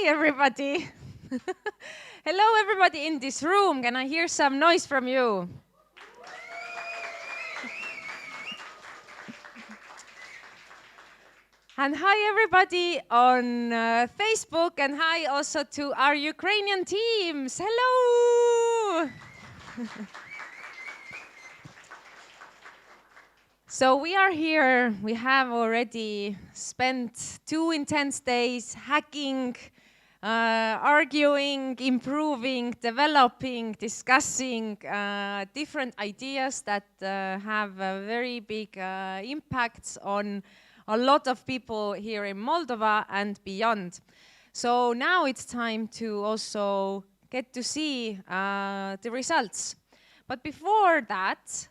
Hi, everybody. Hello, everybody in this room. Can I hear some noise from you? And hi, everybody on Facebook, and hi also to our Ukrainian teams. Hello! So we are here. We have already spent 2 intense days hacking, arguing, improving, developing, discussing different ideas that have very big impacts on a lot of people here in Moldova and beyond. So now it's time to also get to see the results. But before that,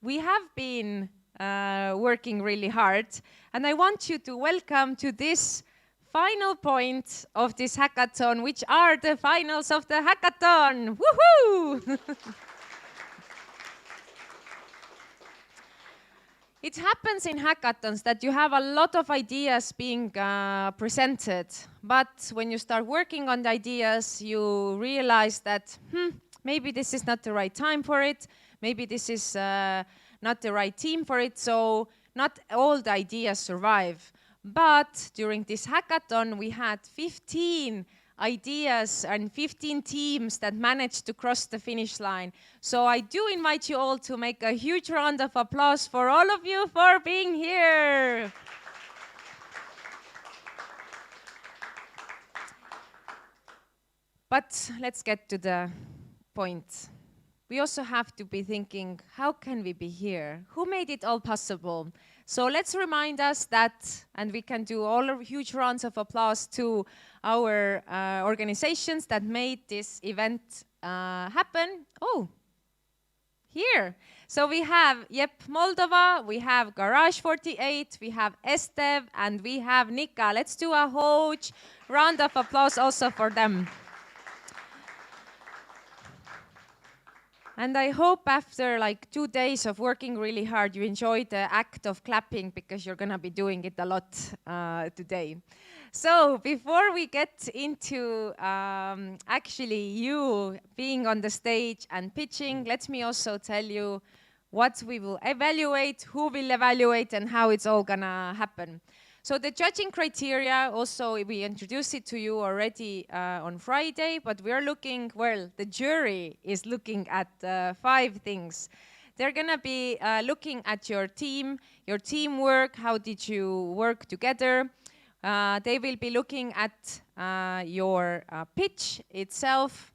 we have been working really hard, and I want you to welcome to this final point of this hackathon, which are the finals of the hackathon. Woohoo! It happens in hackathons that you have a lot of ideas being presented, but when you start working on the ideas, you realize that maybe this is not the right time for it. Maybe this is not the right team for it, so not all the ideas survive. But during this hackathon, we had 15 ideas and 15 teams that managed to cross the finish line. So I do invite you all to make a huge round of applause for all of you for being here. But let's get to the point. We also have to be thinking, how can we be here? Who made it all possible? So let's remind us that, and we can do all a huge rounds of applause to our organizations that made this event happen. Oh, here. So we have Yep Moldova, we have Garage 48, we have Estev, and we have Nika. Let's do a huge round of applause also for them. And I hope after like 2 days of working really hard, you enjoyed the act of clapping, because you're going to be doing it a lot today. So before we get into actually you being on the stage and pitching, let me also tell you what we will evaluate, who will evaluate, and how it's all going to happen. So the judging criteria, also we introduced it to you already on Friday, but we're looking, well, the jury is looking at 5 things. They're going to be looking at your team, your teamwork, how did you work together. They will be looking at your pitch itself.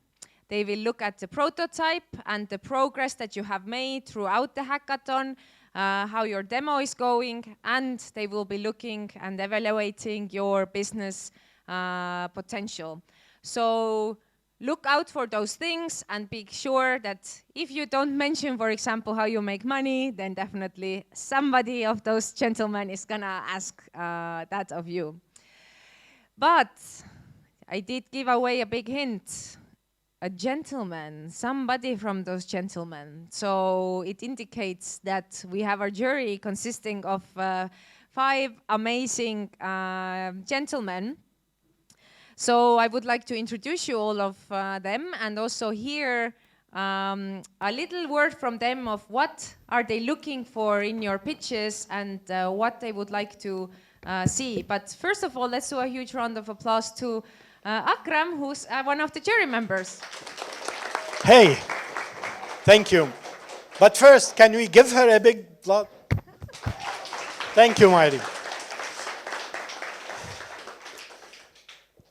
They will look at the prototype and the progress that you have made throughout the hackathon. How your demo is going, and they will be looking and evaluating your business potential. So look out for those things and be sure that if you don't mention, for example, how you make money, then definitely somebody of those gentlemen is gonna ask that of you. But I did give away a big hint. A gentleman, somebody from those gentlemen. So it indicates that we have our jury consisting of 5 amazing gentlemen. So I would like to introduce you all of them, and also hear a little word from them of what are they looking for in your pitches, and what they would like to see. But first of all, let's do a huge round of applause to Akram, who's one of the jury members. Hey, thank you. But first, can we give her a big applause? Thank you, Mari.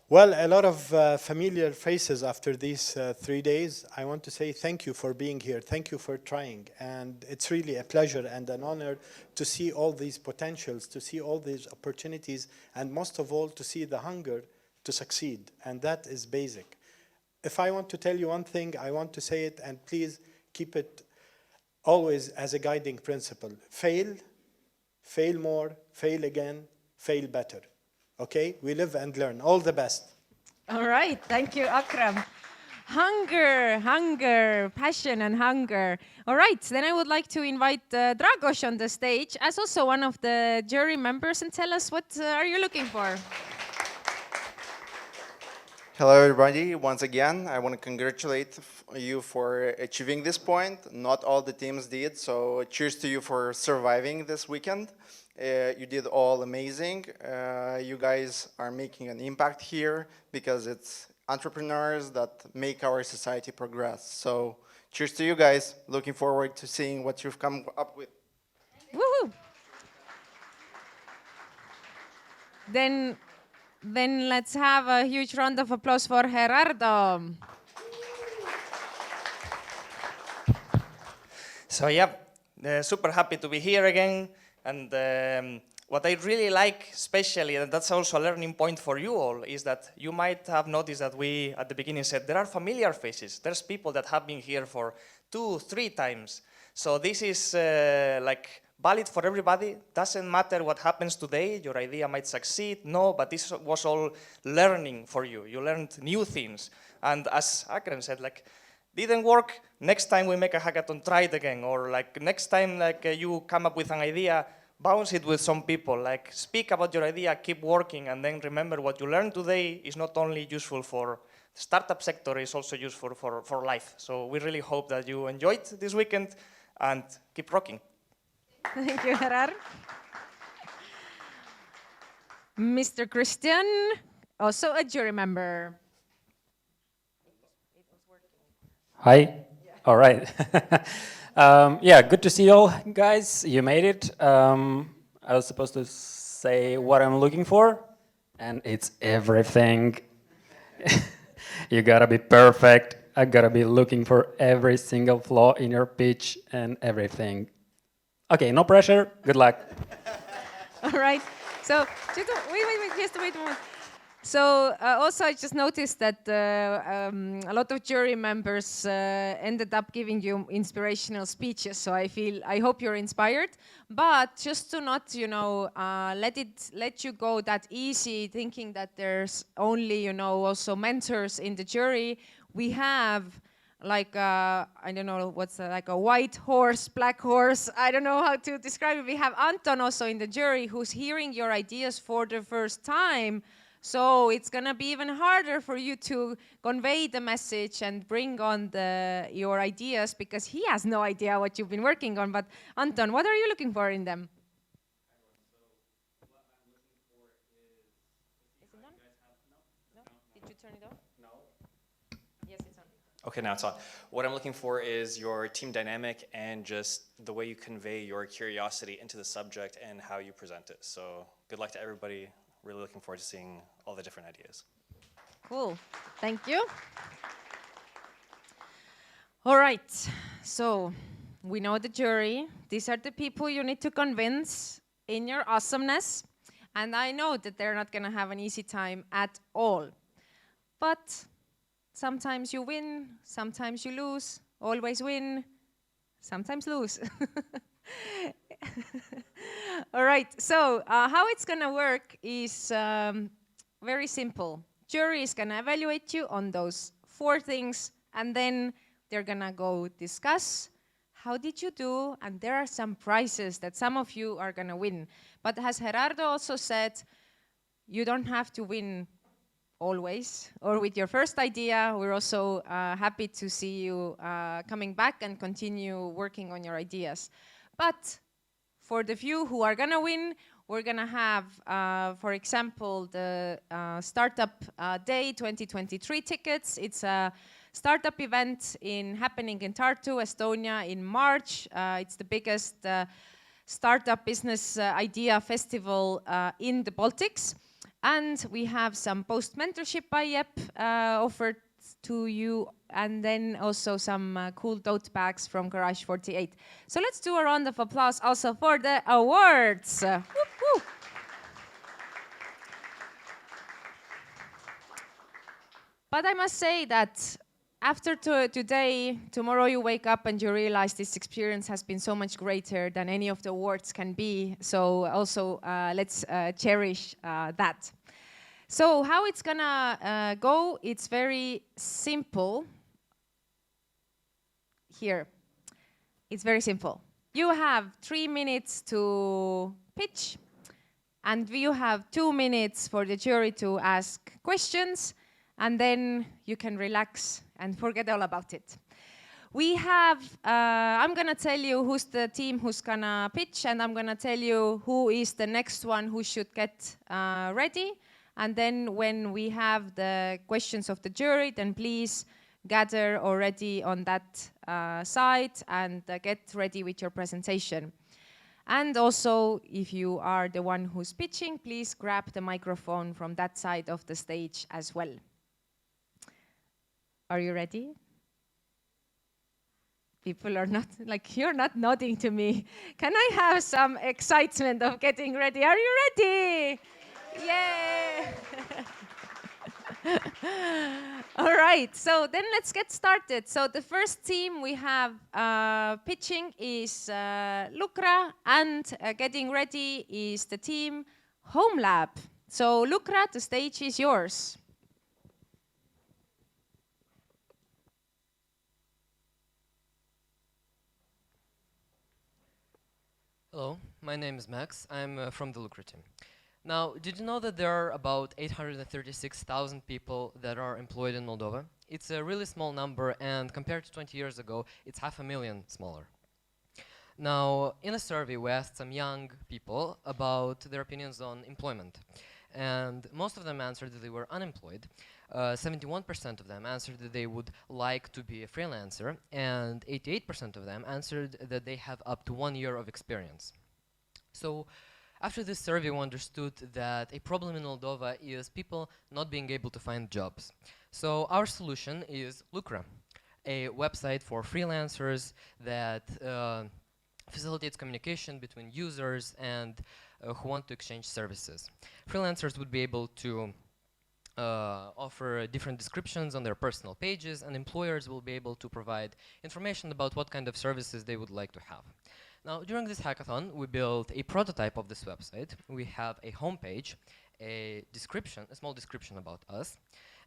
Well, a lot of familiar faces after these 3 days. I want to say thank you for being here. Thank you for trying. And it's really a pleasure and an honor to see all these potentials, to see all these opportunities, and most of all, to see the hunger to succeed, and that is basic. If I want to tell you one thing, I want to say it, and please keep it always as a guiding principle. Fail, fail more, fail again, fail better. Okay? We live and learn. All the best. All right, thank you, Akram. Hunger, passion and hunger. All right, then I would like to invite Dragos on the stage as also one of the jury members, and tell us what are you looking for? Hello, everybody. Once again, I want to congratulate you for achieving this point. Not all the teams did, so cheers to you for surviving this weekend. You did all amazing. You guys are making an impact here because it's entrepreneurs that make our society progress. So cheers to you guys. Looking forward to seeing what you've come up with. Woohoo! Then let's have a huge round of applause for Gerardo. So yeah, super happy to be here again. And what I really like, especially, and that's also a learning point for you all, is that you might have noticed that we, at the beginning, said there are familiar faces. There's people that have been here for 2, 3 times. So this is like valid for everybody. Doesn't matter what happens today. Your idea might succeed. No, but this was all learning for you. You learned new things. And as Akram said, like, didn't work, next time we make a hackathon, try it again. Or like next time like you come up with an idea, bounce it with some people. Like speak about your idea, keep working, and then remember what you learned today is not only useful for the startup sector, it's also useful for life. So we really hope that you enjoyed this weekend and keep rocking. Thank you, Gerard. Mr. Christian, also a jury member. Hi. All right. Yeah, good to see you all, guys. You made it. I was supposed to say what I'm looking for, and it's everything. You gotta be perfect. I gotta be looking for every single flaw in your pitch and everything. Okay, no pressure. Good luck. All right. So just wait a moment. So also I just noticed that a lot of jury members ended up giving you inspirational speeches. So I hope you're inspired. But just to not, let you go that easy, thinking that there's only, also mentors in the jury. We have like I don't know what's like a white horse, black horse. I don't know how to describe it. We have Anton also in the jury who's hearing your ideas for the first time. So it's gonna be even harder for you to convey the message and bring on your ideas because he has no idea what you've been working on. But Anton, what are you looking for in them? Is it on? No? Did you turn it off? Yes, it's on. Okay, now it's on. What I'm looking for is your team dynamic and just the way you convey your curiosity into the subject and how you present it. So good luck to everybody. Really looking forward to seeing all the different ideas. Cool. Thank you. All right. So we know the jury. These are the people you need to convince in your awesomeness. And I know that they're not going to have an easy time at all. But sometimes you win, sometimes you lose, always win, sometimes lose. All right, so how it's gonna work is very simple. Jury is gonna evaluate you on those 4 things, and then they're gonna go discuss how did you do, and there are some prizes that some of you are gonna win. But as Gerardo also said, you don't have to win always, or with your first idea. We're also happy to see you coming back and continue working on your ideas. But for the few who are gonna win, we're gonna have, for example, the Startup Day 2023 tickets. It's a startup event happening in Tartu, Estonia in March. It's the biggest startup business idea festival in the Baltics. And we have some post-mentorship by YEP offered to you, and then also some cool tote bags from Garage 48. So let's do a round of applause also for the awards. Whoop, whoop. But I must say that after today, tomorrow you wake up and you realize this experience has been so much greater than any of the awards can be. So also let's cherish that. So how it's gonna go, it's very simple. Here, it's very simple. You have 3 minutes to pitch, and you have 2 minutes for the jury to ask questions, and then you can relax and forget all about it. We have, I'm gonna tell you who's the team who's gonna pitch, and I'm gonna tell you who is the next one who should get ready. And then when we have the questions of the jury, then please gather already on that side and get ready with your presentation. And also, if you are the one who's pitching, please grab the microphone from that side of the stage as well. Are you ready? People are not, like, you're not nodding to me. Can I have some excitement of getting ready? Are you ready? Yay! All right, so then let's get started. So the first team we have pitching is Lukra, and getting ready is the team Home Lab. So Lukra, the stage is yours. Hello, my name is Max. I'm from the Lucra team. Now, did you know that there are about 836,000 people that are employed in Moldova? It's a really small number, and compared to 20 years ago, it's 500,000 smaller. Now, in a survey, we asked some young people about their opinions on employment, and most of them answered that they were unemployed. 71% of them answered that they would like to be a freelancer, and 88% of them answered that they have up to 1 year of experience. So, after this survey, we understood that a problem in Moldova is people not being able to find jobs. So our solution is Lucra, a website for freelancers that facilitates communication between users and who want to exchange services. Freelancers would be able to offer different descriptions on their personal pages, and employers will be able to provide information about what kind of services they would like to have. Now, during this hackathon, we built a prototype of this website. We have a homepage, a description, a small description about us,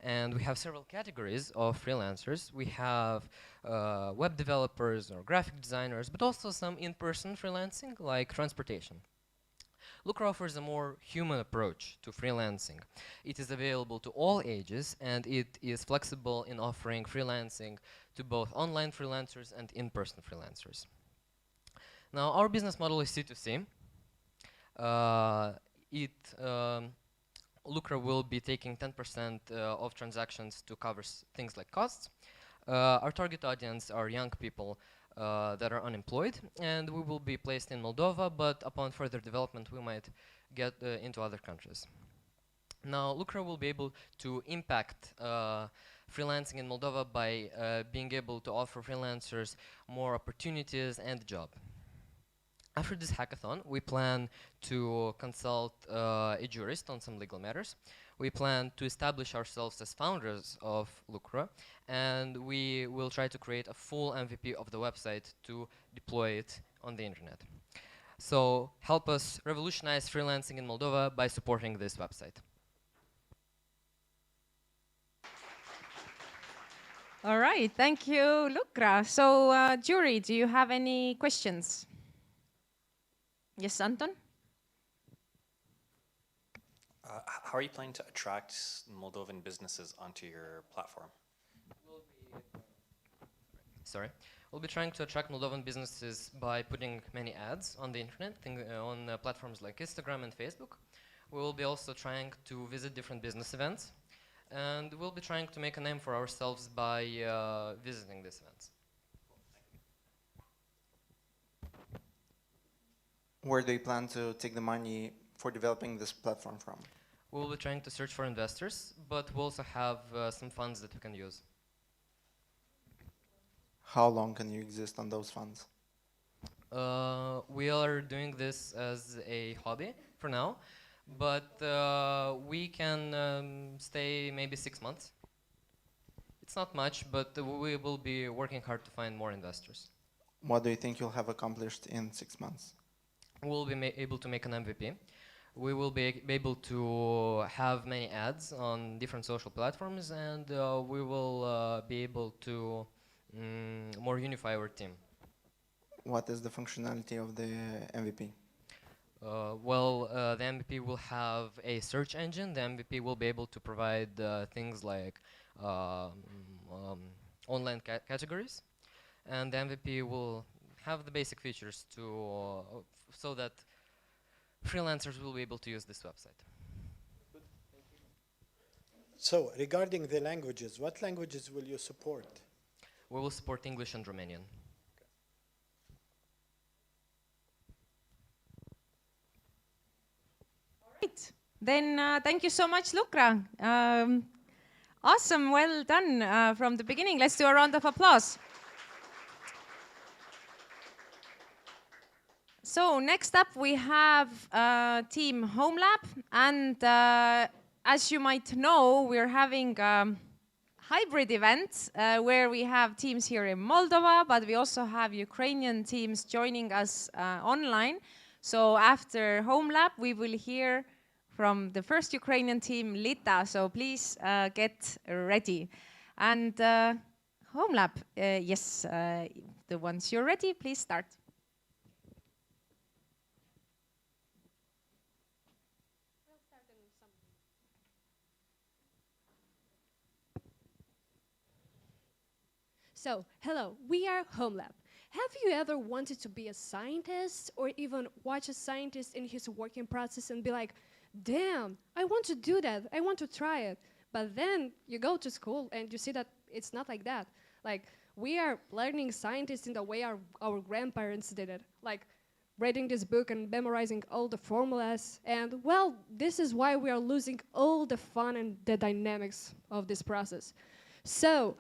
and we have several categories of freelancers. We have web developers or graphic designers, but also some in-person freelancing, like transportation. Lucra offers a more human approach to freelancing. It is available to all ages, and it is flexible in offering freelancing to both online freelancers and in-person freelancers. Now, our business model is C2C. Lucra will be taking 10% of transactions to cover things like costs. Our target audience are young people that are unemployed, and we will be placed in Moldova, but upon further development, we might get into other countries. Now, Lucra will be able to impact freelancing in Moldova by being able to offer freelancers more opportunities and a job. After this hackathon, we plan to consult a jurist on some legal matters. We plan to establish ourselves as founders of Lucra, and we will try to create a full MVP of the website to deploy it on the internet. So help us revolutionize freelancing in Moldova by supporting this website. All right, thank you, Lucra. So, jury, do you have any questions? Yes, Anton? How are you planning to attract Moldovan businesses onto your platform? We'll be trying to attract Moldovan businesses by putting many ads on the internet, on platforms like Instagram and Facebook. We will be also trying to visit different business events, and we'll be trying to make a name for ourselves by visiting these events. Where do you plan to take the money for developing this platform from? We'll be trying to search for investors, but we'll also have some funds that we can use. How long can you exist on those funds? We are doing this as a hobby for now, but we can stay maybe 6 months. It's not much, but we will be working hard to find more investors. What do you think you'll have accomplished in 6 months? We'll be able to make an MVP. We will be able to have many ads on different social platforms, and we will be able to more unify our team. What is the functionality of the MVP? The MVP will have a search engine. The MVP will be able to provide things like online categories, and the MVP will have the basic features so that freelancers will be able to use this website. So regarding the languages, what languages will you support? We will support English and Romanian. Right. Then thank you so much, Lukra. Awesome, well done from the beginning. Let's do a round of applause. So next up we have Team Home Lab, and as you might know, we're having hybrid event where we have teams here in Moldova, but we also have Ukrainian teams joining us online. So after Home Lab, we will hear from the first Ukrainian team, Lita. So please get ready. And Home Lab, yes, the ones you're ready, please start. So, hello, we are Home Lab. Have you ever wanted to be a scientist or even watch a scientist in his working process and be like, damn, I want to do that, I want to try it. But then you go to school and you see that it's not like that. Like, we are learning scientists in the way our grandparents did it. Like, reading this book and memorizing all the formulas. And, well, this is why we are losing all the fun and the dynamics of this process. So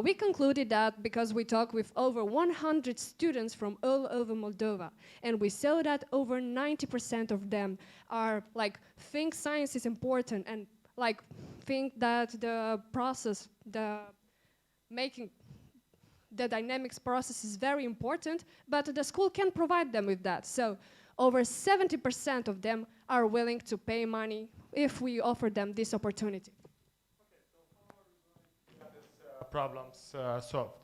we concluded that because we talked with over 100 students from all over Moldova, and we saw that over 90% of them are like think science is important and like think that the process, the dynamics process is very important, but the school can't provide them with that. So over 70% of them are willing to pay money if we offer them this opportunity. Problems solved.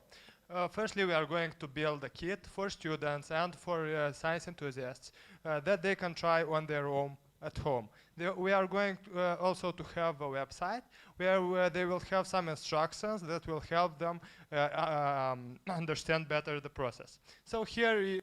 Firstly, we are going to build a kit for students and for science enthusiasts that they can try on their own at home. We are going also to have a website where they will have some instructions that will help them understand better the process. So here is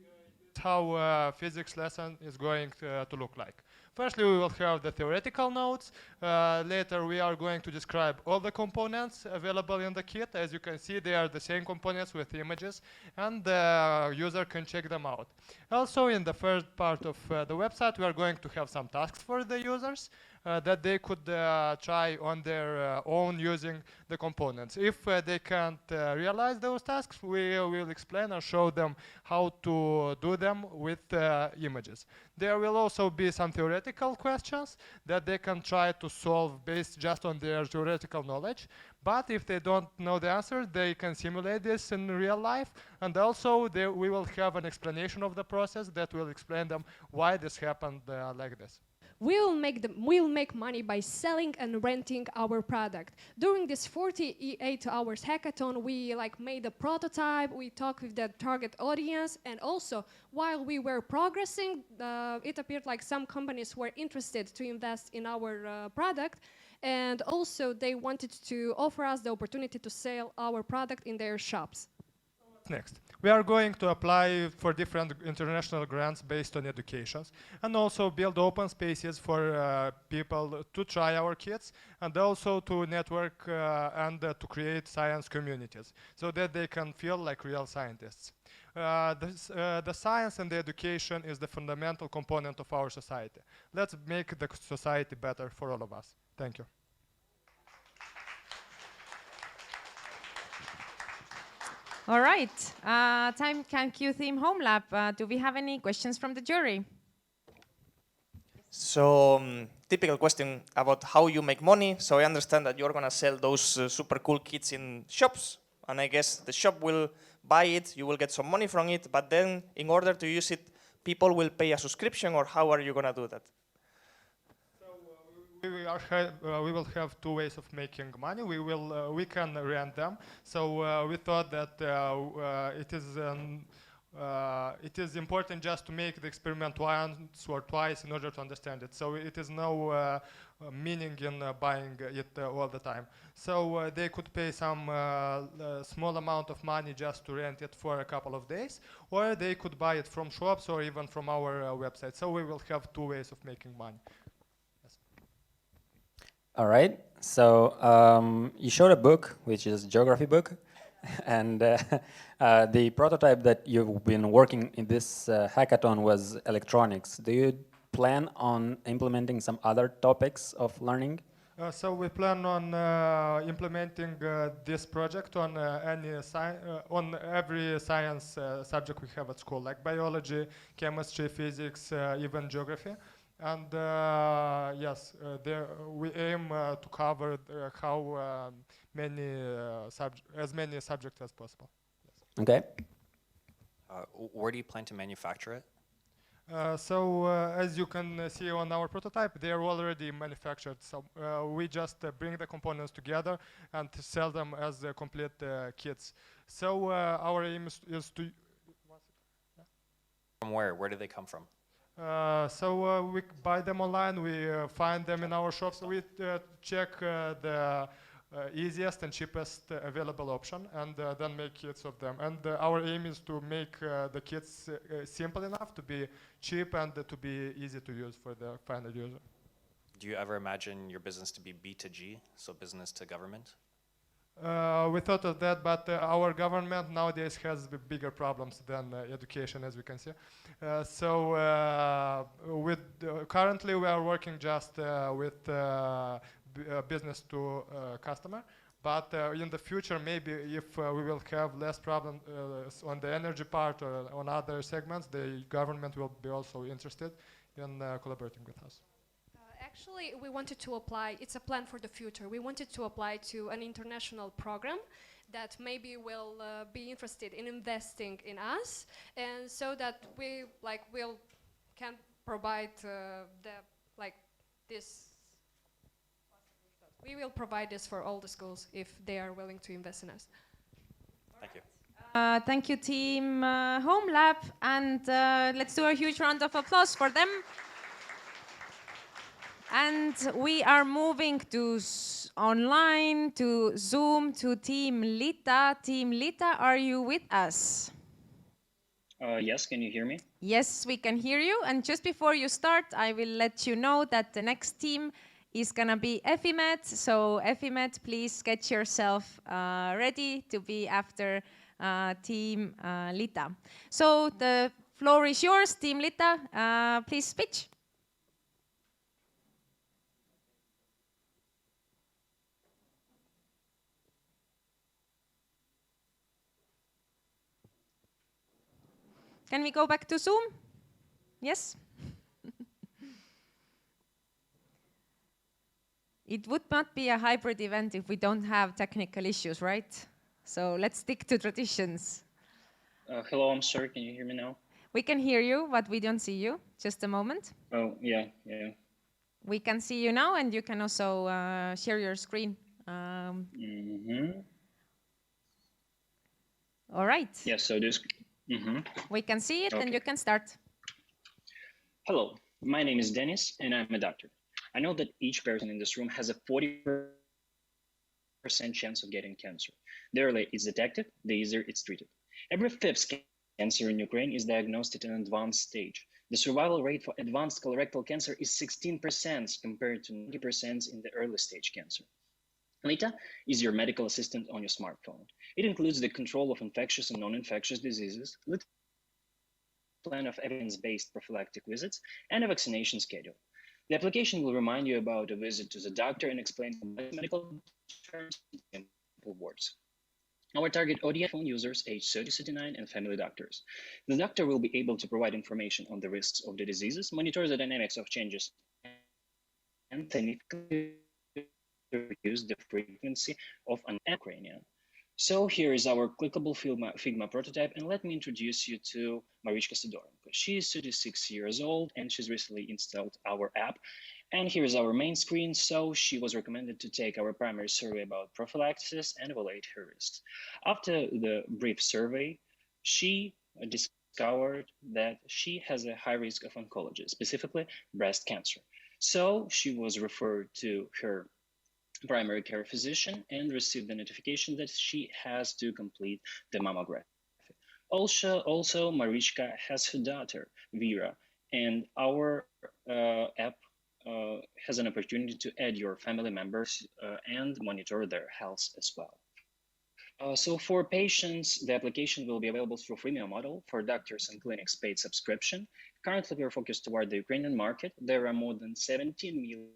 how physics lesson is going to look like. Firstly, we will have the theoretical notes. Later, we are going to describe all the components available in the kit. As you can see, they are the same components with images, and the user can check them out. Also, in the first part of the website, we are going to have some tasks for the users that they could try on their own using the components. If they can't realize those tasks, we will explain or show them how to do them with images. There will also be some theoretical questions that they can try to solve based just on their theoretical knowledge. But if they don't know the answer, they can simulate this in real life. And also, we will have an explanation of the process that will explain them why this happened like this. We'll make money by selling and renting our product. During this 48 hours hackathon, we made a prototype, we talked with the target audience, and also while we were progressing, it appeared like some companies were interested to invest in our product, and also they wanted to offer us the opportunity to sell our product in their shops. Next, we are going to apply for different international grants based on educations and also build open spaces for people to try our kits and also to network and to create science communities so that they can feel like real scientists. The science and the education is the fundamental component of our society. Let's make the society better for all of us. Thank you. All right, thank you, Team Home Lab. Do we have any questions from the jury? So, typical question about how you make money. So I understand that you're going to sell those super cool kits in shops, and I guess the shop will buy it, you will get some money from it, but then in order to use it, people will pay a subscription, or how are you going to do that? We will have two ways of making money. We can rent them. So we thought that it is it is important just to make the experiment once or twice in order to understand it. So it is no meaning in buying it all the time. So they could pay some small amount of money just to rent it for a couple of days, or they could buy it from shops or even from our website. So we will have two ways of making money. Yes. All right. So you showed a book, which is a geography book, and the prototype that you've been working in this hackathon was electronics. Do you plan on implementing some other topics of learning? So we plan on implementing this project on on every science subject we have at school, like biology, chemistry, physics, even geography. And yes, we aim to cover how as many subjects as possible. Yes. Okay. Where do you plan to manufacture it? As you can see on our prototype, they are already manufactured. So we just bring the components together and sell them as complete kits. So our aim is to... From where? Where do they come from? We buy them online, we find them in our shops. We check the easiest and cheapest available option, and then make kits of them. And our aim is to make the kits simple enough to be cheap and to be easy to use for the final user. Do you ever imagine your business to be B2G, so business to government? We thought of that, but our government nowadays has bigger problems than education, as we can see. Currently we are working just with business to customer, but in the future, maybe if we will have less problems on the energy part or on other segments, the government will be also interested in collaborating with us. Actually, we wanted to apply, it's a plan for the future. We wanted to apply to an international program that maybe will be interested in investing in us, and so that we can provide this. We will provide this for all the schools if they are willing to invest in us. Thank you. Thank you, Team Home Lab, and let's do a huge round of applause for them. And we are moving to online, to Zoom, to Team Lita. Team Lita, are you with us? Yes, can you hear me? Yes, we can hear you. And just before you start, I will let you know that the next team is going to be EFIMED. So EFIMED, please get yourself ready to be after Team Lita. So the floor is yours, Team Lita. Please pitch. Can we go back to Zoom? Yes? It would not be a hybrid event if we don't have technical issues, right? So let's stick to traditions. Hello, I'm sorry, can you hear me now? We can hear you, but we don't see you. Just a moment. Oh, yeah. We can see you now, and you can also share your screen. All right. Yeah, so this... We can see it, Okay. and you can start. Hello, my name is Dennis, and I'm a doctor. I know that each person in this room has a 40% chance of getting cancer. The earlier it's detected, the easier it's treated. Every fifth cancer in Ukraine is diagnosed at an advanced stage. The survival rate for advanced colorectal cancer is 16% compared to 90% in the early stage cancer. Lita is your medical assistant on your smartphone. It includes the control of infectious and non-infectious diseases, with a plan of evidence-based prophylactic visits, and a vaccination schedule. The application will remind you about a visit to the doctor and explain medical terms in simple words. Our target audience phone users aged 30 to 39 and family doctors. The doctor will be able to provide information on the risks of the diseases, monitor the dynamics of changes, and significantly reduce the frequency of anemia. So here is our clickable Figma prototype, and let me introduce you to Marichka Sidorenko. She is 36 years old, and she's recently installed our app. And here is our main screen. So she was recommended to take our primary survey about prophylaxis and evaluate her risks. After the brief survey, she discovered that she has a high risk of oncology, specifically breast cancer. So she was referred to her primary care physician and received the notification that she has to complete the mammography. Also, Marichka has her daughter, Vera, and our app has an opportunity to add your family members and monitor their health as well. So for patients, the application will be available through freemium model. For doctors and clinics, paid subscription. Currently, we are focused toward the Ukrainian market. There are more than 17 million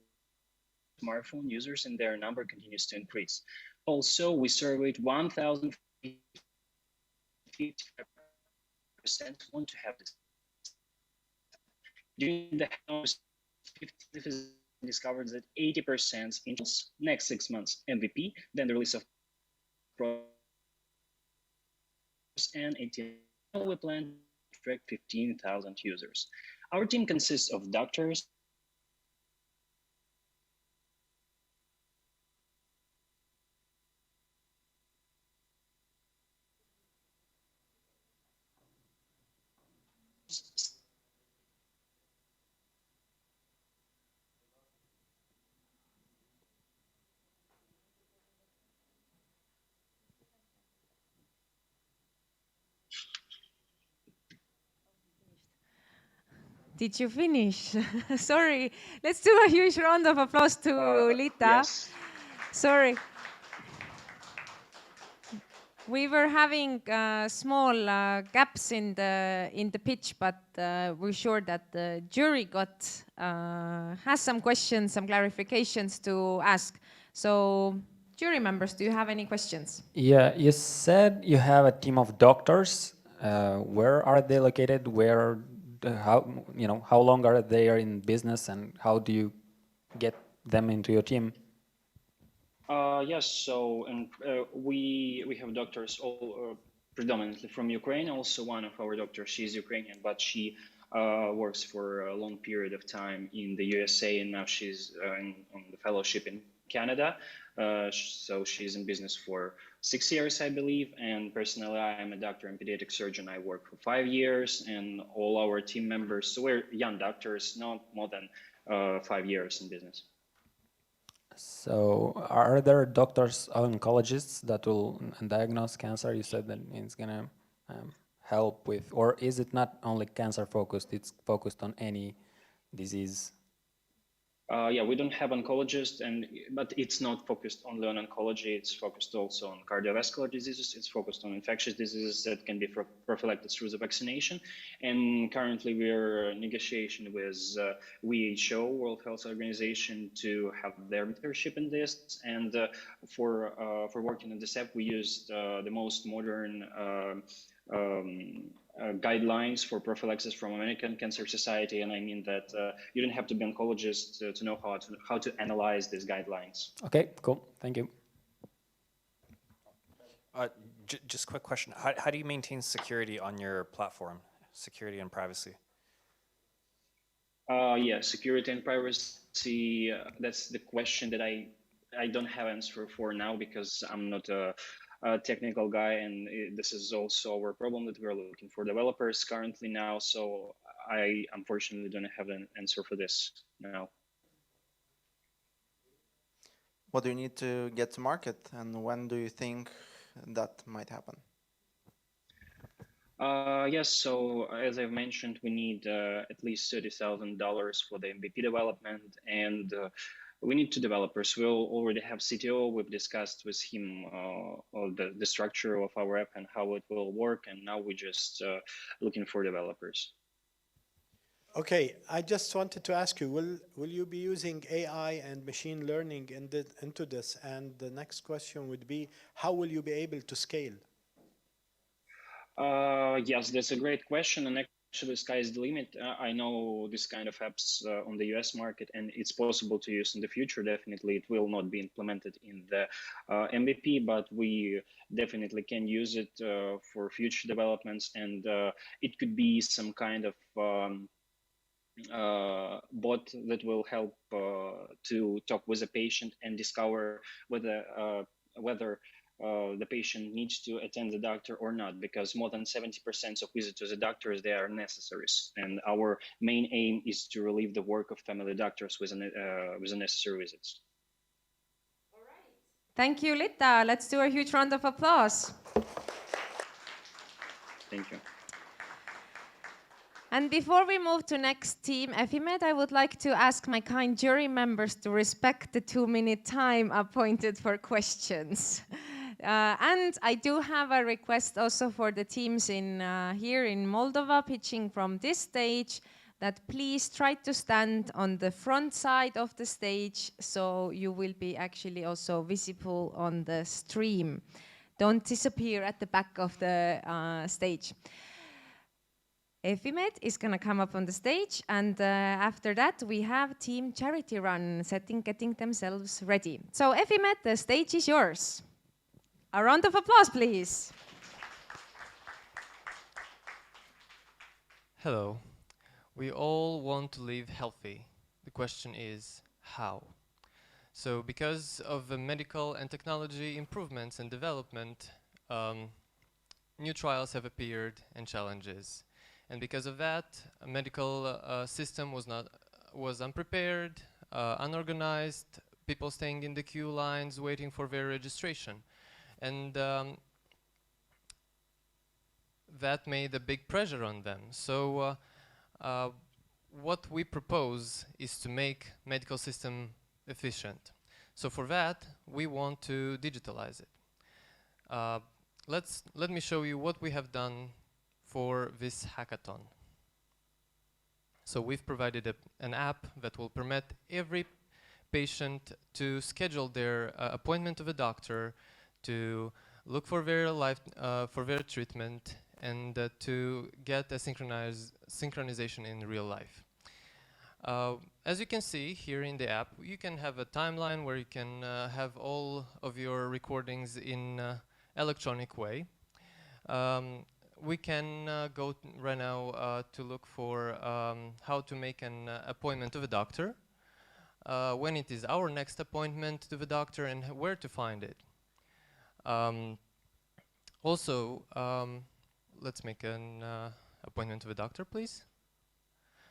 smartphone users, and their number continues to increase. Also, we surveyed 1,055% want to have this. During the discovered that 80% in next 6 months MVP, then the release of and 18 we plan to track 15,000 users. Our team consists of doctors, Did you finish? Sorry. Let's do a huge round of applause to Lita. Yes. Sorry. We were having small gaps in the pitch, but we're sure that the jury has some questions, some clarifications to ask. So, jury members, do you have any questions? Yeah, you said you have a team of doctors. Where are they located? How long are they in business, and how do you get them into your team? Yes, so and we have doctors all predominantly from Ukraine. Also, one of our doctors, she's Ukrainian, but she works for a long period of time in the USA, and now she's on the fellowship in Canada. So she's in business for 6 years, I believe. And personally, I am a doctor and pediatric surgeon. I work for 5 years, and all our team members, so we're young doctors, not more than 5 years in business. So are there doctors, oncologists that will diagnose cancer? You said that it's gonna help with, or is it not only cancer focused, it's focused on any disease? Yeah, we don't have oncologists, but it's not focused only on oncology. It's focused also on cardiovascular diseases. It's focused on infectious diseases that can be prophylacted through the vaccination. And currently, we're in negotiation with WHO, World Health Organization, to have their leadership in this. And for working on this app, we used the most modern guidelines for prophylaxis from American Cancer Society, and I mean that you don't have to be an oncologist to know how to analyze these guidelines. Okay, cool. Thank you. Just quick question. How do you maintain security on your platform? Security and privacy? Yeah, security and privacy, that's the question that I don't have answer for now because I'm not a technical guy, and this is also our problem that we're looking for developers currently now. So I unfortunately don't have an answer for this now. What do you need to get to market, and when do you think that might happen? Yes, so as I've mentioned, we need at least $30,000 for the MVP development, and we need 2 developers. We'll already have CTO. We've discussed with him the structure of our app and how it will work, and now we're just looking for developers. Okay, I just wanted to ask you, will you be using AI and machine learning into this? And the next question would be, how will you be able to scale? Yes, that's a great question. And actually, sky is the limit. I know this kind of apps on the US market, and it's possible to use in the future. Definitely, it will not be implemented in the MVP, but we definitely can use it for future developments. And it could be some kind of bot that will help to talk with a patient and discover whether the patient needs to attend the doctor or not, because more than 70% of visits to the doctors, they are necessaries. And our main aim is to relieve the work of family doctors with the necessary visits. Thank you, Lita. Let's do a huge round of applause. Thank you. And before we move to next team, EFIMED, I would like to ask my kind jury members to respect the 2-minute time appointed for questions. And I do have a request also for the teams in here in Moldova pitching from this stage, that please try to stand on the front side of the stage so you will be actually also visible on the stream. Don't disappear at the back of the stage. EFIMED is going to come up on the stage, and after that we have Team Charity Run getting themselves ready. So EFIMED, the stage is yours. A round of applause, please. Hello. We all want to live healthy. The question is, how? So because of the medical and technology improvements and development, new trials have appeared and challenges. And because of that, a medical system was unprepared, unorganized, people staying in the queue lines waiting for their registration. And that made a big pressure on them. So what we propose is to make medical system efficient. So for that, we want to digitalize it. Let me show you what we have done for this hackathon. So we've provided an app that will permit every patient to schedule their appointment of a doctor, to look for their treatment, and to get a synchronization in real life. As you can see here in the app, you can have a timeline where you can have all of your recordings in electronic way. We can go right now to look for how to make an appointment of a doctor, when it is our next appointment to the doctor, and where to find it. Also, let's make an appointment with a doctor, please.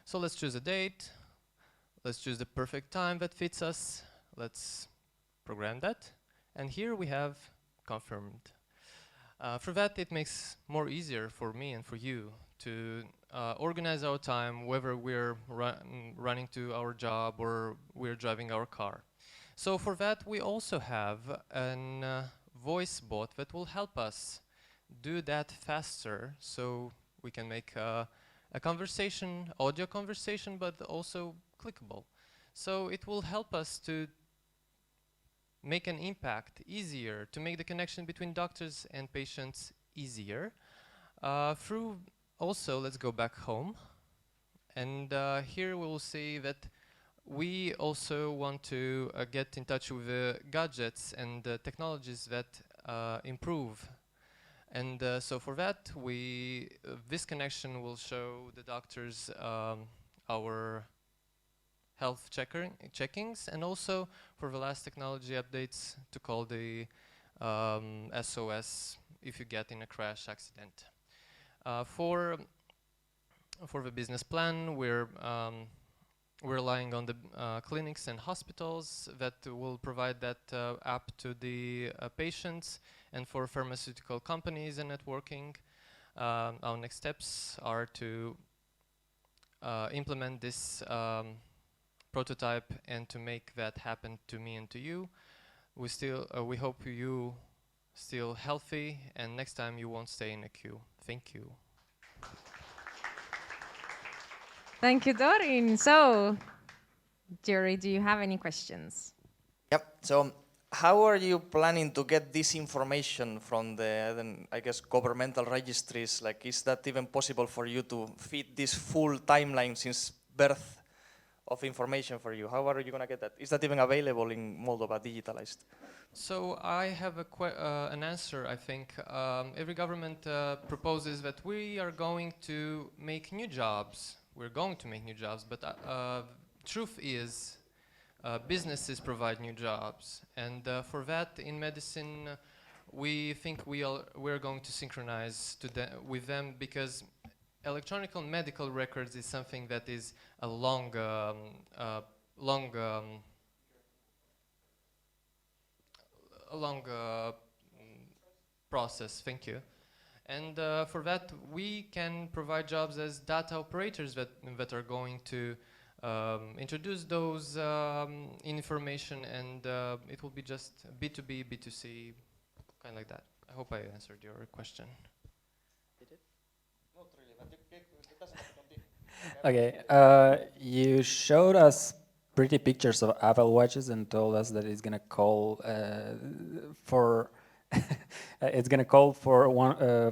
So let's choose a date. Let's choose the perfect time that fits us. Let's program that. And here we have confirmed. For that, it makes more easier for me and for you to organize our time, whether we're running to our job or we're driving our car. So for that, we also have an voice bot that will help us do that faster, so we can make a conversation, audio conversation, but also clickable. So it will help us to make an impact easier, to make the connection between doctors and patients easier. Through also, let's go back home. And here we will see that we also want to get in touch with the gadgets and the technologies that improve. And so for that, this connection will show the doctors our health checkings, and also for the last technology updates to call the SOS if you get in a crash accident. For the business plan, we're relying on the clinics and hospitals that will provide that app to the patients, and for pharmaceutical companies and networking. Our next steps are to implement this prototype and to make that happen to me and to you. We hope you still healthy, and next time you won't stay in a queue. Thank you. Thank you, Dorin. So, Jerry, do you have any questions? Yep. So, how are you planning to get this information from the, I guess, governmental registries? Like, is that even possible for you to feed this full timeline since birth of information for you? How are you going to get that? Is that even available in Moldova, digitalized? So I have an answer, I think. Every government proposes that we are going to make new jobs. We're going to make new jobs, but truth is businesses provide new jobs. And for that, in medicine, we think we're going to synchronize with them because electronic medical records is something that is a long process. Thank you. And for that, we can provide jobs as data operators that are going to introduce those information, and it will be just B2B, B2C, kind of like that. I hope I answered your question. Did it? Not really, but it doesn't continue. Okay, you showed us pretty pictures of Apple Watches and told us that it's gonna call for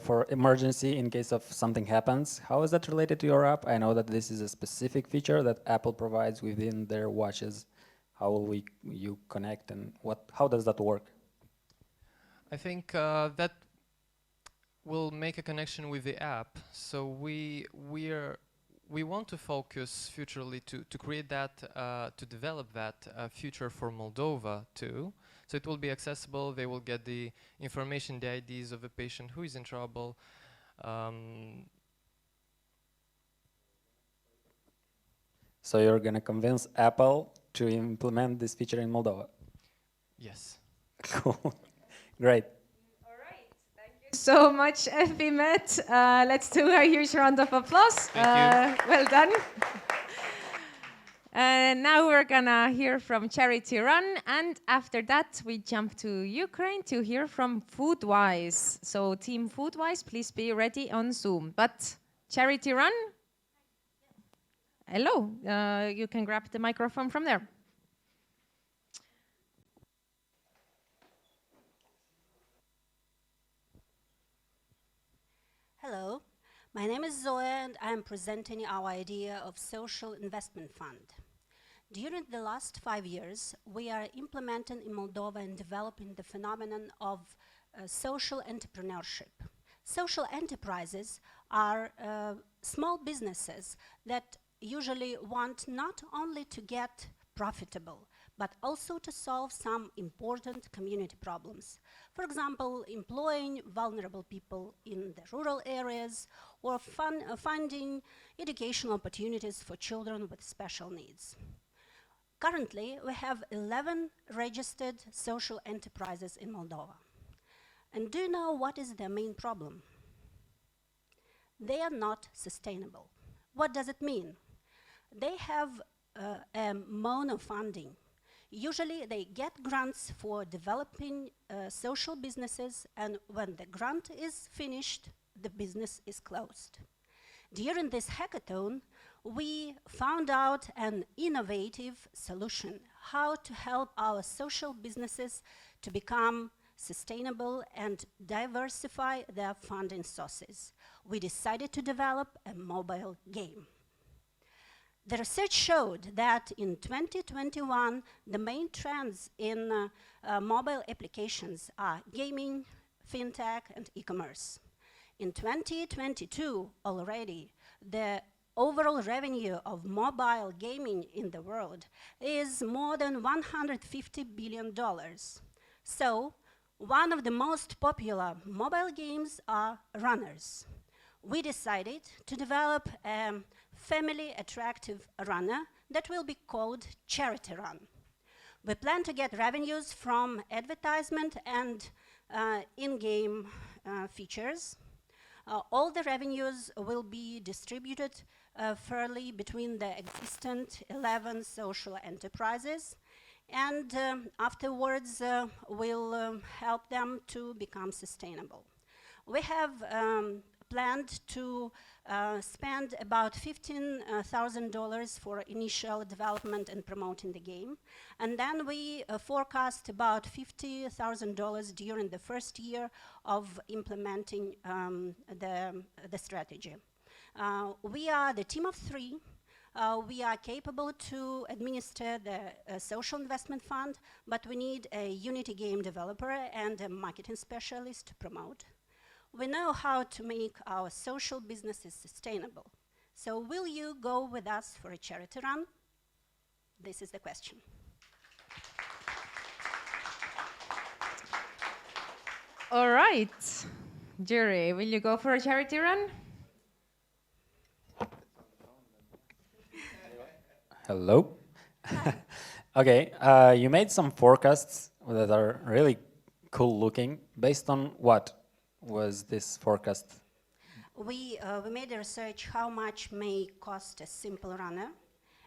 for emergency in case of something happens. How is that related to your app? I know that this is a specific feature that Apple provides within their watches. How will you connect, and how does that work? I think that will make a connection with the app. So we want to focus futurely to create that, to develop that future for Moldova too. So it will be accessible. They will get the information, the IDs of a patient who is in trouble. So you're gonna convince Apple to implement this feature in Moldova? Yes. Cool. Great. So much, Efimet. Let's do a huge round of applause. Thank you. Well done. And now we're gonna hear from Charity Run, and after that we jump to Ukraine to hear from Foodwise. So team Foodwise, please be ready on Zoom. But Charity Run, hello, you can grab the microphone from there. Hello, my name is Zoe and I'm presenting our idea of social investment fund. During the last 5 years, we are implementing in Moldova and developing the phenomenon of social entrepreneurship. Social enterprises are small businesses that usually want not only to get profitable, but also to solve some important community problems. For example, employing vulnerable people in the rural areas or funding educational opportunities for children with special needs. Currently, we have 11 registered social enterprises in Moldova. And do you know what is their main problem? They are not sustainable. What does it mean? They have mono funding. Usually they get grants for developing social businesses, and when the grant is finished, the business is closed. During this hackathon, we found out an innovative solution how to help our social businesses to become sustainable and diversify their funding sources. We decided to develop a mobile game. The research showed that in 2021, the main trends in mobile applications are gaming, fintech, and e-commerce. In 2022 already, the overall revenue of mobile gaming in the world is more than $150 billion. So, one of the most popular mobile games are runners. We decided to develop a family attractive runner that will be called Charity Run. We plan to get revenues from advertisement and in-game features. All the revenues will be distributed fairly between the existing 11 social enterprises, and afterwards we'll help them to become sustainable. We have planned to spend about $15,000 for initial development and promoting the game, and then we forecast about $50,000 during the first year of implementing the strategy. We are the team of 3. We are capable to administer the social investment fund, but we need a Unity game developer and a marketing specialist to promote. We know how to make our social businesses sustainable. So will you go with us for a charity run? This is the question. All right. Jury, will you go for a charity run? Hello. Okay, you made some forecasts that are really cool looking. Based on what was this forecast? We made a research how much may cost a simple runner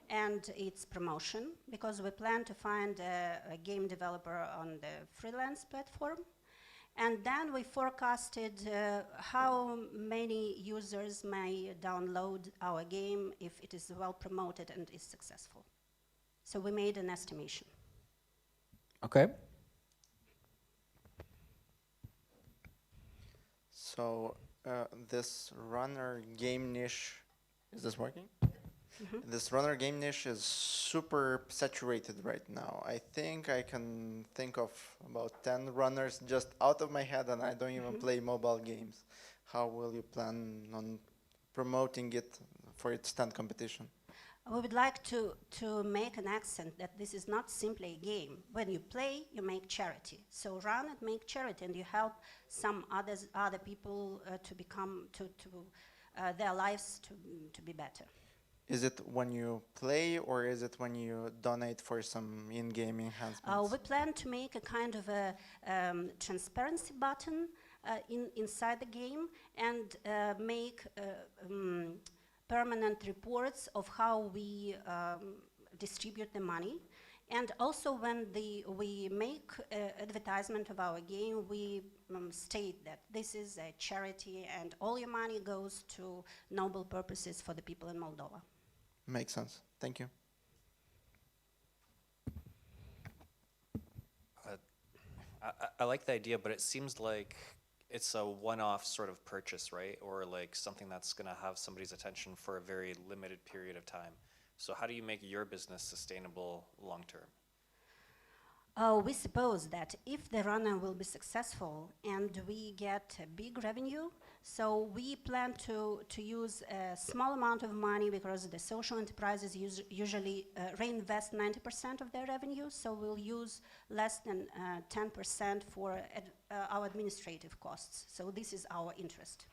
and its promotion, because we plan to find a game developer on the freelance platform. And then we forecasted how many users may download our game if it is well promoted and is successful. So we made an estimation. Okay. So this runner game niche, is this working? This runner game niche is super saturated right now. I think I can think of about 10 runners just out of my head, and I don't even play mobile games. How will you plan on promoting it for its stand competition? We would like to make an accent that this is not simply a game. When you play, you make charity. So run and make charity, and you help some other people to become, their lives to be better. Is it when you play, or is it when you donate for some in-game enhancements? We plan to make a kind of a transparency button inside the game, and make permanent reports of how we distribute the money. And also when we make advertisement of our game, we state that this is a charity and all your money goes to noble purposes for the people in Moldova. Makes sense. Thank you. I like the idea, but it seems like it's a one-off sort of purchase, right? Or like something that's going to have somebody's attention for a very limited period of time. So how do you make your business sustainable long-term? We suppose that if the runner will be successful and we get a big revenue, so we plan to use a small amount of money, because the social enterprises usually reinvest 90% of their revenue, so we'll use less than 10% for our administrative costs. So this is our interest.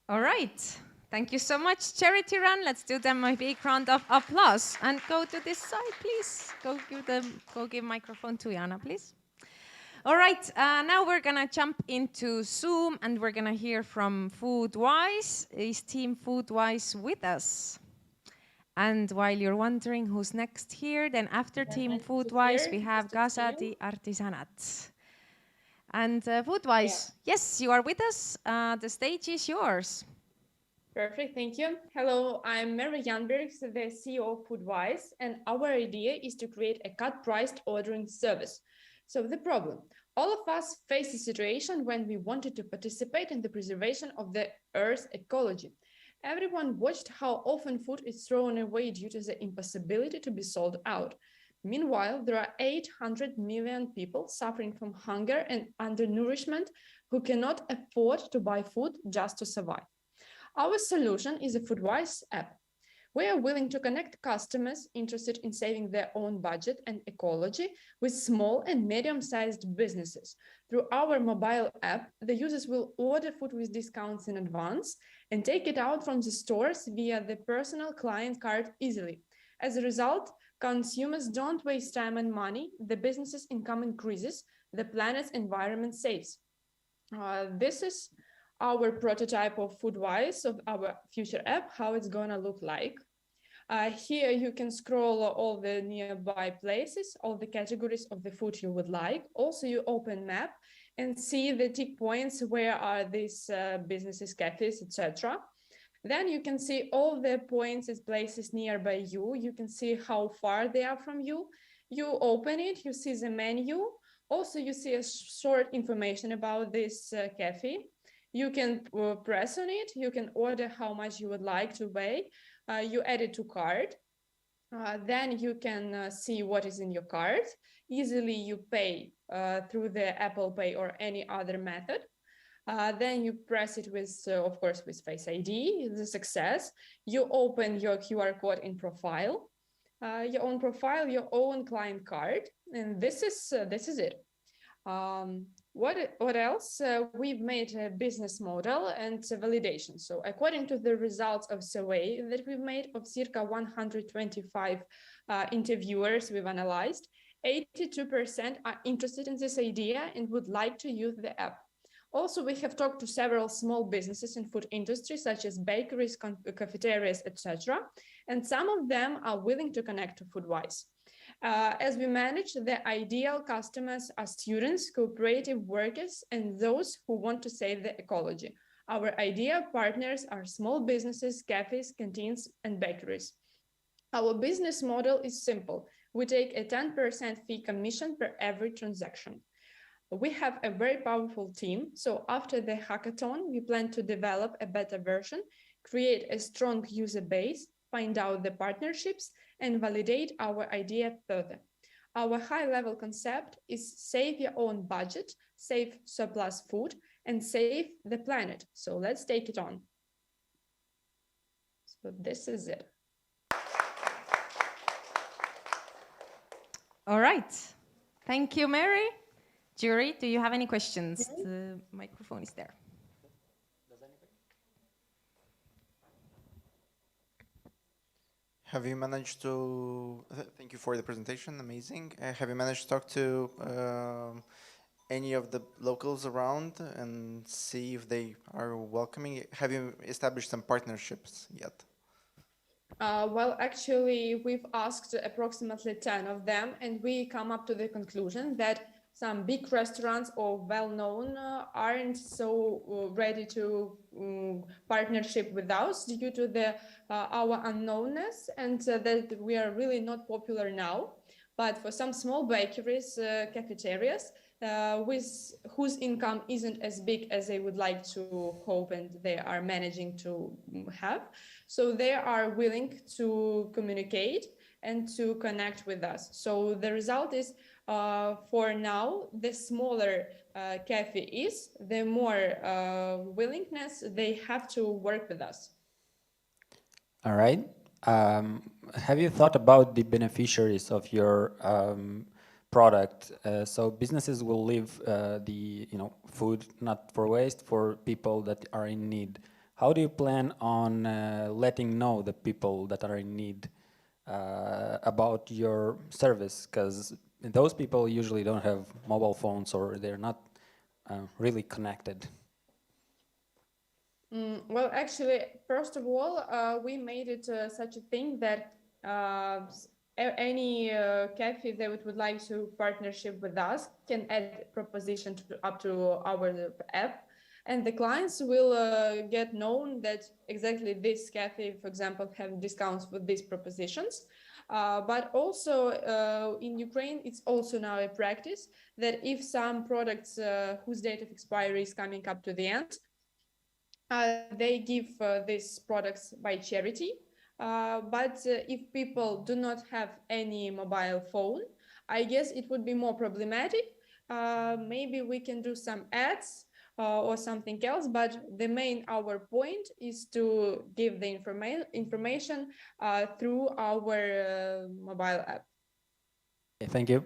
All right. Thank you so much, Charity Run. Let's do them a big round of applause. And go to this side, please. Go give microphone to Jana, please. All right, now we're gonna jump into Zoom and we're gonna hear from Foodwise. Is Team Foodwise with us? And while you're wondering who's next here, then after Team Foodwise, we have Gaza di Artisanat. And Foodwise, yes, you are with us. The stage is yours. Perfect, thank you. Hello, I'm Merve Janberg, the CEO of Foodwise, and our idea is to create a cut-priced ordering service. So the problem, all of us face a situation when we wanted to participate in the preservation of the Earth's ecology. Everyone watched how often food is thrown away due to the impossibility to be sold out. Meanwhile, there are 800 million people suffering from hunger and undernourishment who cannot afford to buy food just to survive. Our solution is a Foodwise app. We are willing to connect customers interested in saving their own budget and ecology with small and medium-sized businesses. Through our mobile app, the users will order food with discounts in advance and take it out from the stores via the personal client card easily. As a result, consumers don't waste time and money, the business's income increases, the planet's environment saves. This is our prototype of Foodwise, of our future app, how it's gonna look like. Here you can scroll all the nearby places, all the categories of the food you would like. Also, you open map and see the tick points, where are these businesses, cafes, etc. Then you can see all the points and places nearby you. You can see how far they are from you. You open it, you see the menu. Also, you see a short information about this cafe. You can press on it, you can order how much you would like to pay, you add it to cart, then you can see what is in your cart. Easily you pay through the Apple Pay or any other method. Then you press it with, of course, with Face ID, the success. You open your QR code in profile, your own profile, your own client card, and this is it. What else? We've made a business model and validation. So according to the results of survey that we've made of circa 125 interviewers we've analyzed, 82% are interested in this idea and would like to use the app. Also, we have talked to several small businesses in food industry, such as bakeries, cafeterias, etc. And some of them are willing to connect to Foodwise. As we manage, the ideal customers are students, cooperative workers, and those who want to save the ecology. Our ideal partners are small businesses, cafes, canteens, and bakeries. Our business model is simple. We take a 10% fee commission per every transaction. We have a very powerful team, so after the hackathon, we plan to develop a beta version, create a strong user base, find out the partnerships, and validate our idea further. Our high-level concept is save your own budget, save surplus food, and save the planet. So let's take it on. So this is it. All right. Thank you, Mary. Jury, do you have any questions? The microphone is there. Have you managed to, thank you for the presentation, amazing. Have you managed to talk to any of the locals around and see if they are welcoming? Have you established some partnerships yet? Well, actually, we've asked approximately 10 of them, and we come up to the conclusion that some big restaurants or well-known aren't so ready to partnership with us due to our unknownness and that we are really not popular now. But for some small bakeries, cafeterias, whose income isn't as big as they would like to hope and they are managing to have, so they are willing to communicate and to connect with us. So the result is, for now, the smaller cafe is, the more willingness they have to work with us. All right. Have you thought about the beneficiaries of your product? So businesses will leave the food not for waste for people that are in need. How do you plan on letting know the people that are in need about your service? Because those people usually don't have mobile phones or they're not really connected. Well, actually, first of all, we made it such a thing that any cafe that would like to partnership with us can add proposition up to our app, and the clients will get known that exactly this cafe, for example, have discounts with these propositions. But also in Ukraine, it's also now a practice that if some products whose date of expiry is coming up to the end, they give these products by charity. But if people do not have any mobile phone, I guess it would be more problematic. Maybe we can do some ads or something else, but our point is to give the information through our mobile app. Okay, thank you.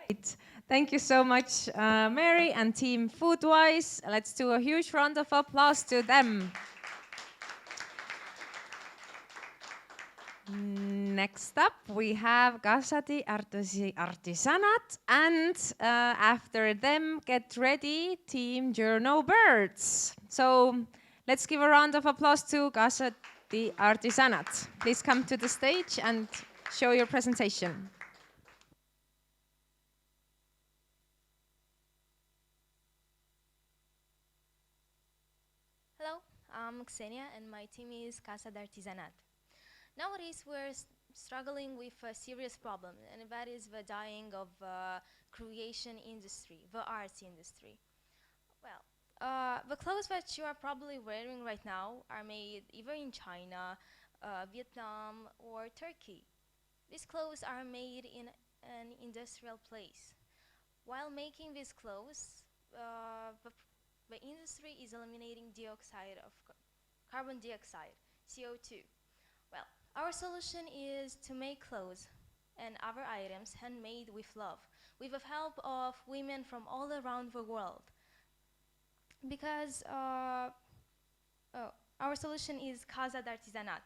Right. Thank you so much, Mary and Team Foodwise. Let's do a huge round of applause to them. Next up, we have Casa di Artisanat, and after them, get ready, Team Journo Birds. So let's give a round of applause to Casa di Artisanat. Please come to the stage and show your presentation. Hello, I'm Xenia and my team is Casa d'Artisanat. Nowadays we're struggling with a serious problem, and that is the dying of creation industry, the arts industry. Well, the clothes that you are probably wearing right now are made either in China, Vietnam or Turkey. These clothes are made in an industrial place. While making these clothes, the industry is eliminating carbon dioxide, CO2. Well, our solution is to make clothes and other items handmade with love, with the help of women from all around the world. Because our solution is Casa d'Artisanat,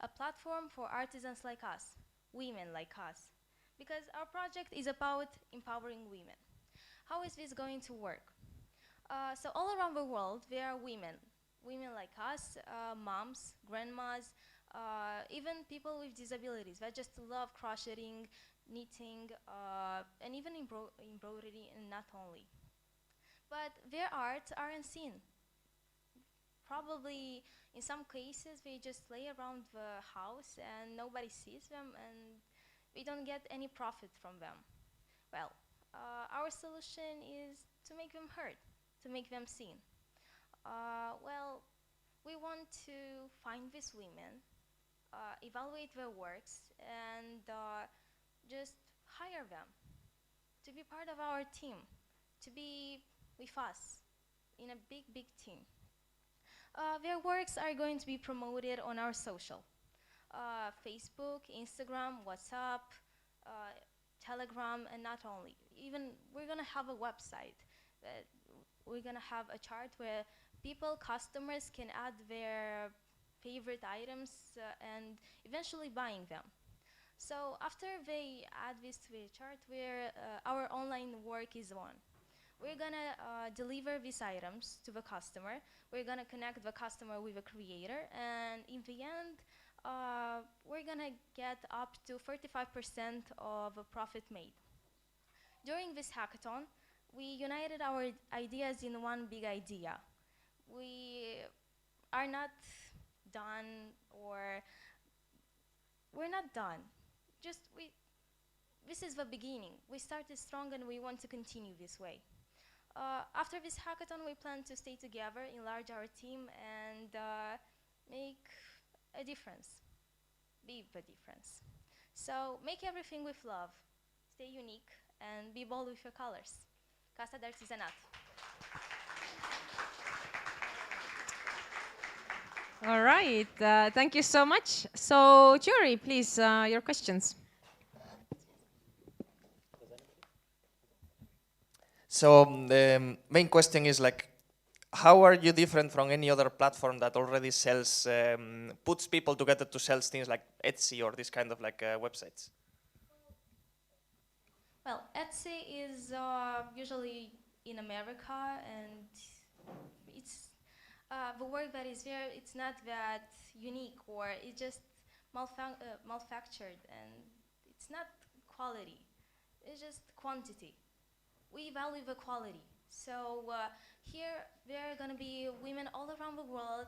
a platform for artisans like us, women like us. Because our project is about empowering women. How is this going to work? So all around the world, there are women like us, moms, grandmas, even people with disabilities that just love crocheting, knitting, and even embroidery, and not only. But their arts aren't seen. Probably in some cases they just lay around the house and nobody sees them and we don't get any profit from them. Well, our solution is to make them heard, to make them seen. Well, we want to find these women, evaluate their works, and just hire them to be part of our team, to be with us in a big, big team. Their works are going to be promoted on our social. Facebook, Instagram, WhatsApp, Telegram, and not only. Even we're gonna have a website. We're gonna have a chart where people, customers can add their favorite items and eventually buying them. So after they add this to the chart, where our online work is on. We're gonna deliver these items to the customer. We're gonna connect the customer with a creator, and in the end, we're gonna get up to 35% of a profit made. During this hackathon, we united our ideas in one big idea. We are not done, or we're not done. This is the beginning. We started strong and we want to continue this way. After this hackathon, we plan to stay together, enlarge our team, and make a difference, be the difference. So make everything with love, stay unique, and be bold with your colors. Casa d'Artisanat. All right, thank you so much. So, jury, please, your questions. So the main question is like, how are you different from any other platform that already sells, puts people together to sell things like Etsy or this kind of like websites? Well, Etsy is usually in America, and it's the work that is there. It's not that unique, or it's just manufactured, and it's not quality. It's just quantity. We value the quality. So here there are going to be women all around the world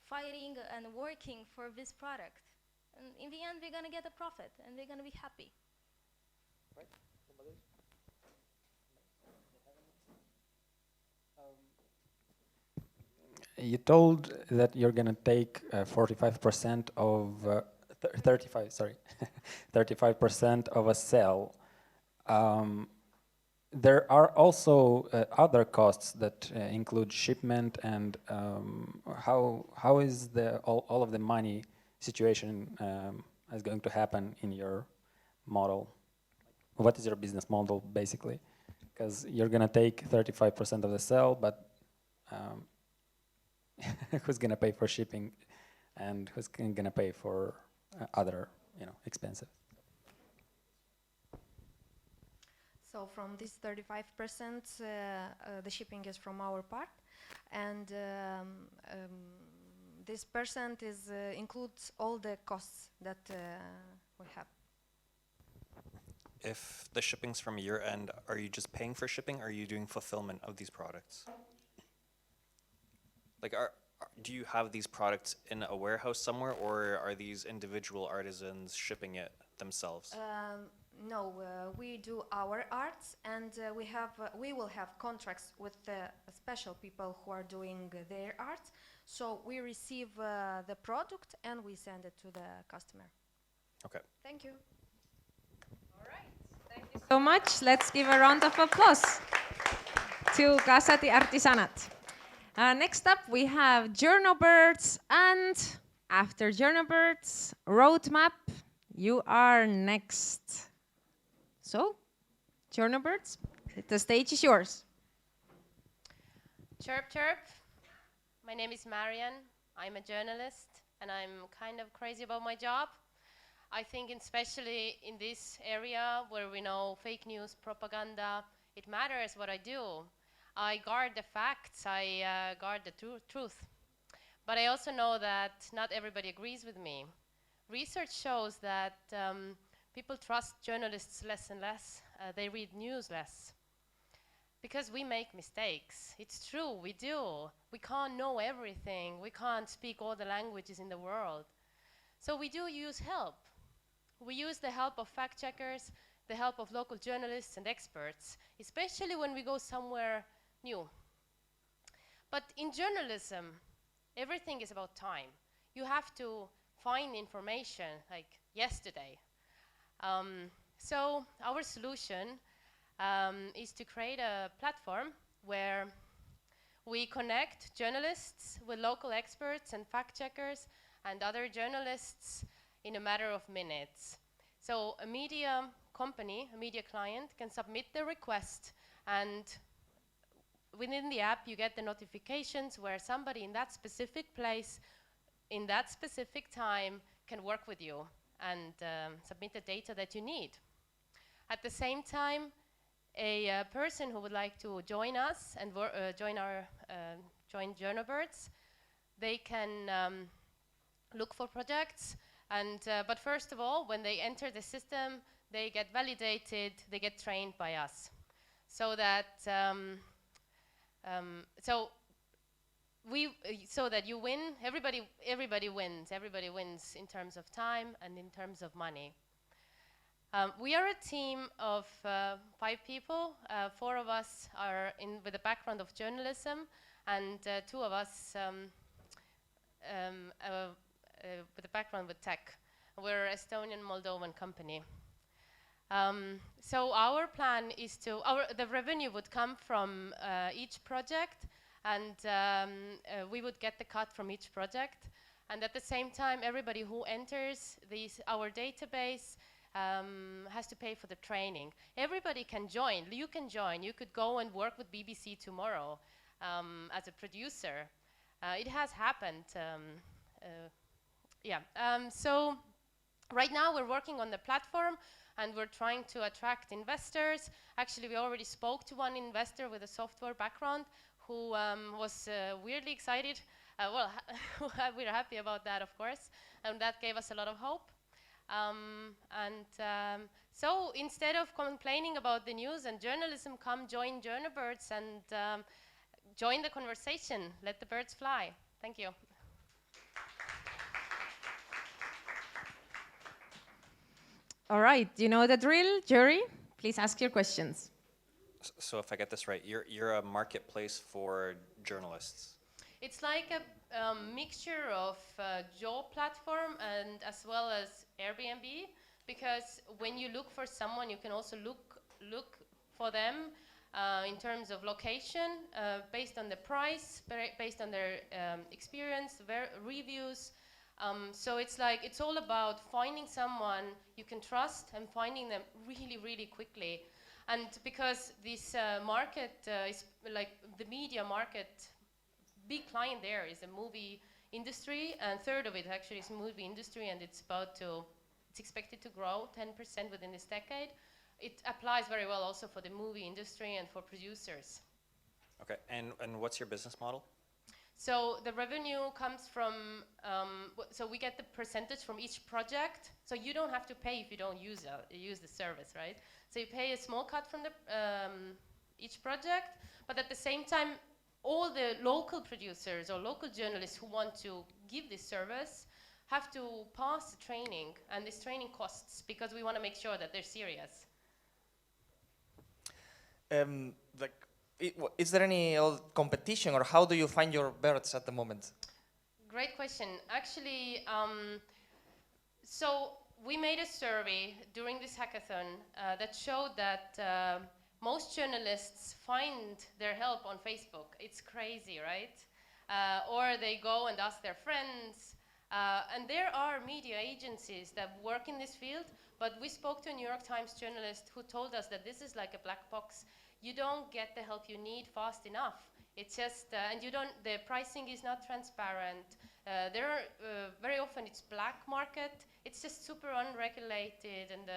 fighting and working for this product. And in the end, they're going to get a profit and they're going to be happy. Right. You told that you're going to take 45% of 35% of a sale. There are also other costs that include shipment, and how is all of the money situation is going to happen in your model? What is your business model basically? Because you're going to take 35% of the sale, but who's going to pay for shipping, and who's going to pay for other, expenses? So from this 35%, the shipping is from our part, and this percent includes all the costs that we have. If the shipping's from your end, are you just paying for shipping, or are you doing fulfillment of these products? Like, do you have these products in a warehouse somewhere, or are these individual artisans shipping it themselves? No, we do our arts, and we will have contracts with the special people who are doing their art. So we receive the product and we send it to the customer. Okay. Thank you. All right. Thank you so much. Let's give a round of applause to Casa d'Artisanat. Next up, we have Journalbirds, and after Journalbirds, Roadmap. You are next. So, Journalbirds, the stage is yours. Chirp, chirp. My name is Marian. I'm a journalist, and I'm kind of crazy about my job. I think especially in this area where we know fake news, propaganda, it matters what I do. I guard the facts, I guard the truth. But I also know that not everybody agrees with me. Research shows that people trust journalists less and less. They read news less. Because we make mistakes. It's true, we do. We can't know everything. We can't speak all the languages in the world. So we do use help. We use the help of fact checkers, the help of local journalists and experts, especially when we go somewhere new. But in journalism, everything is about time. You have to find information like yesterday. So our solution is to create a platform where we connect journalists with local experts and fact checkers and other journalists in a matter of minutes. So a media company, a media client, can submit their request, and within the app you get the notifications where somebody in that specific place, in that specific time, can work with you and submit the data that you need. At the same time, a person who would like to join us and join Journalbirds, they can look for projects. And but first of all, when they enter the system, they get validated, they get trained by us, so that so that you win. Everybody wins. Everybody wins in terms of time and in terms of money. We are a team of 5 people. 4 of us are with a background of journalism, and 2 of us with a background with tech. We're an Estonian-Moldovan company. So our plan is the revenue would come from each project, and we would get the cut from each project. And at the same time, everybody who enters our database has to pay for the training. Everybody can join. You can join. You could go and work with BBC tomorrow as a producer. It has happened. So right now we're working on the platform, and we're trying to attract investors. Actually, we already spoke to one investor with a software background who was weirdly excited. We're happy about that, of course, and that gave us a lot of hope. So instead of complaining about the news and journalism, come join Journalbirds and join the conversation. Let the birds fly. Thank you. All right, you know the drill, jury? Please ask your questions. So if I get this right, you're a marketplace for journalists. It's like a mixture of job platform and as well as Airbnb, because when you look for someone, you can also look for them in terms of location, based on the price, based on their experience, reviews. So it's all about finding someone you can trust and finding them really, really quickly. And because this market is like the media market, big client there is the movie industry, and 1/3 of it actually is movie industry, and it's expected to grow 10% within this decade. It applies very well also for the movie industry and for producers. Okay, and what's your business model? So the revenue comes from, so we get the percentage from each project. So you don't have to pay if you don't use the service, right? So you pay a small cut from each project, but at the same time, all the local producers or local journalists who want to give this service have to pass the training, and this training costs because we want to make sure that they're serious. Is there any competition, or how do you find your birds at the moment? Great question. Actually, so we made a survey during this hackathon that showed that most journalists find their help on Facebook. It's crazy, right? Or they go and ask their friends. And there are media agencies that work in this field, but we spoke to a New York Times journalist who told us that this is like a black box. You don't get the help you need fast enough. It's just, and the pricing is not transparent. There are, very often it's black market. It's just super unregulated and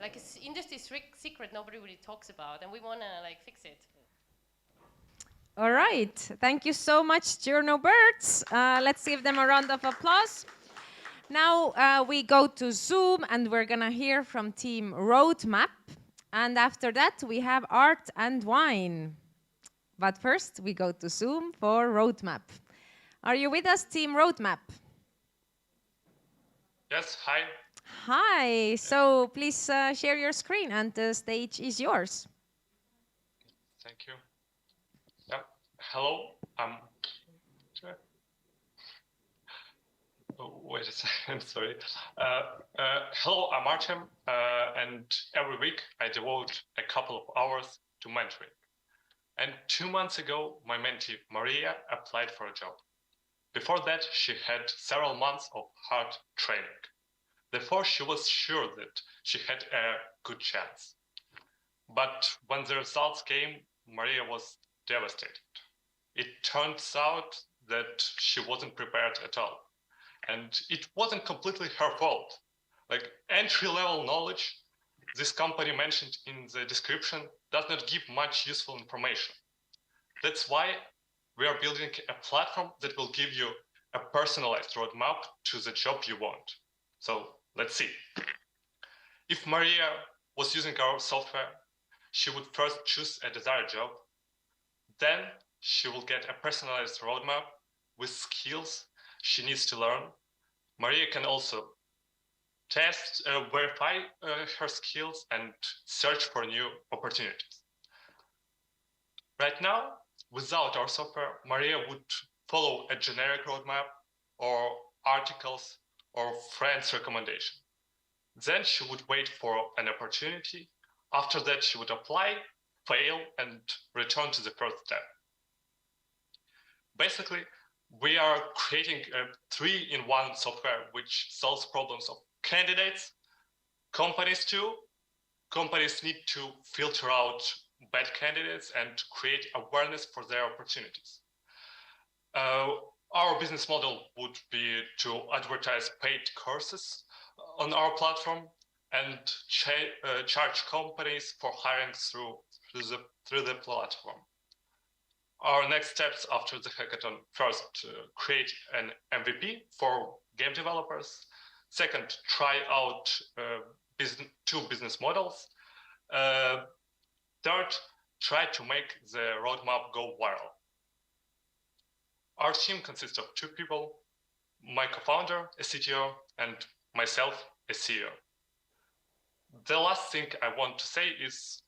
like it's industry secret nobody really talks about, and we want to like fix it. All right, thank you so much, Journo Birds. Let's give them a round of applause. Now we go to Zoom and we're gonna hear from Team Roadmap. And after that, we have Art and Wine. But first, we go to Zoom for Roadmap. Are you with us, Team Roadmap? Yes, hi. Hi, so please share your screen and the stage is yours. Thank you. Yeah. Hello, wait a second, sorry. Hello, I'm Artem, and every week I devote a couple of hours to mentoring. And 2 months ago, my mentee Maria applied for a job. Before that, she had several months of hard training. Therefore, she was sure that she had a good chance. But when the results came, Maria was devastated. It turns out that she wasn't prepared at all. And it wasn't completely her fault. Like entry-level knowledge, this company mentioned in the description does not give much useful information. That's why we are building a platform that will give you a personalized roadmap to the job you want. So let's see. If Maria was using our software, she would first choose a desired job. Then she will get a personalized roadmap with skills she needs to learn. Maria can also test, verify her skills and search for new opportunities. Right now, without our software, Maria would follow a generic roadmap or articles or friends' recommendation. Then she would wait for an opportunity. After that, she would apply, fail, and return to the first step. Basically, we are creating a 3-in-1 software which solves problems of candidates, companies too. Companies need to filter out bad candidates and create awareness for their opportunities. Our business model would be to advertise paid courses on our platform and charge companies for hiring through the platform. Our next steps after the hackathon: first, create an MVP for game developers. Second, try out 2 business models. Third, try to make the roadmap go viral. Our team consists of 2 people, my co-founder, a CTO, and myself, a CEO. The last thing I want to say is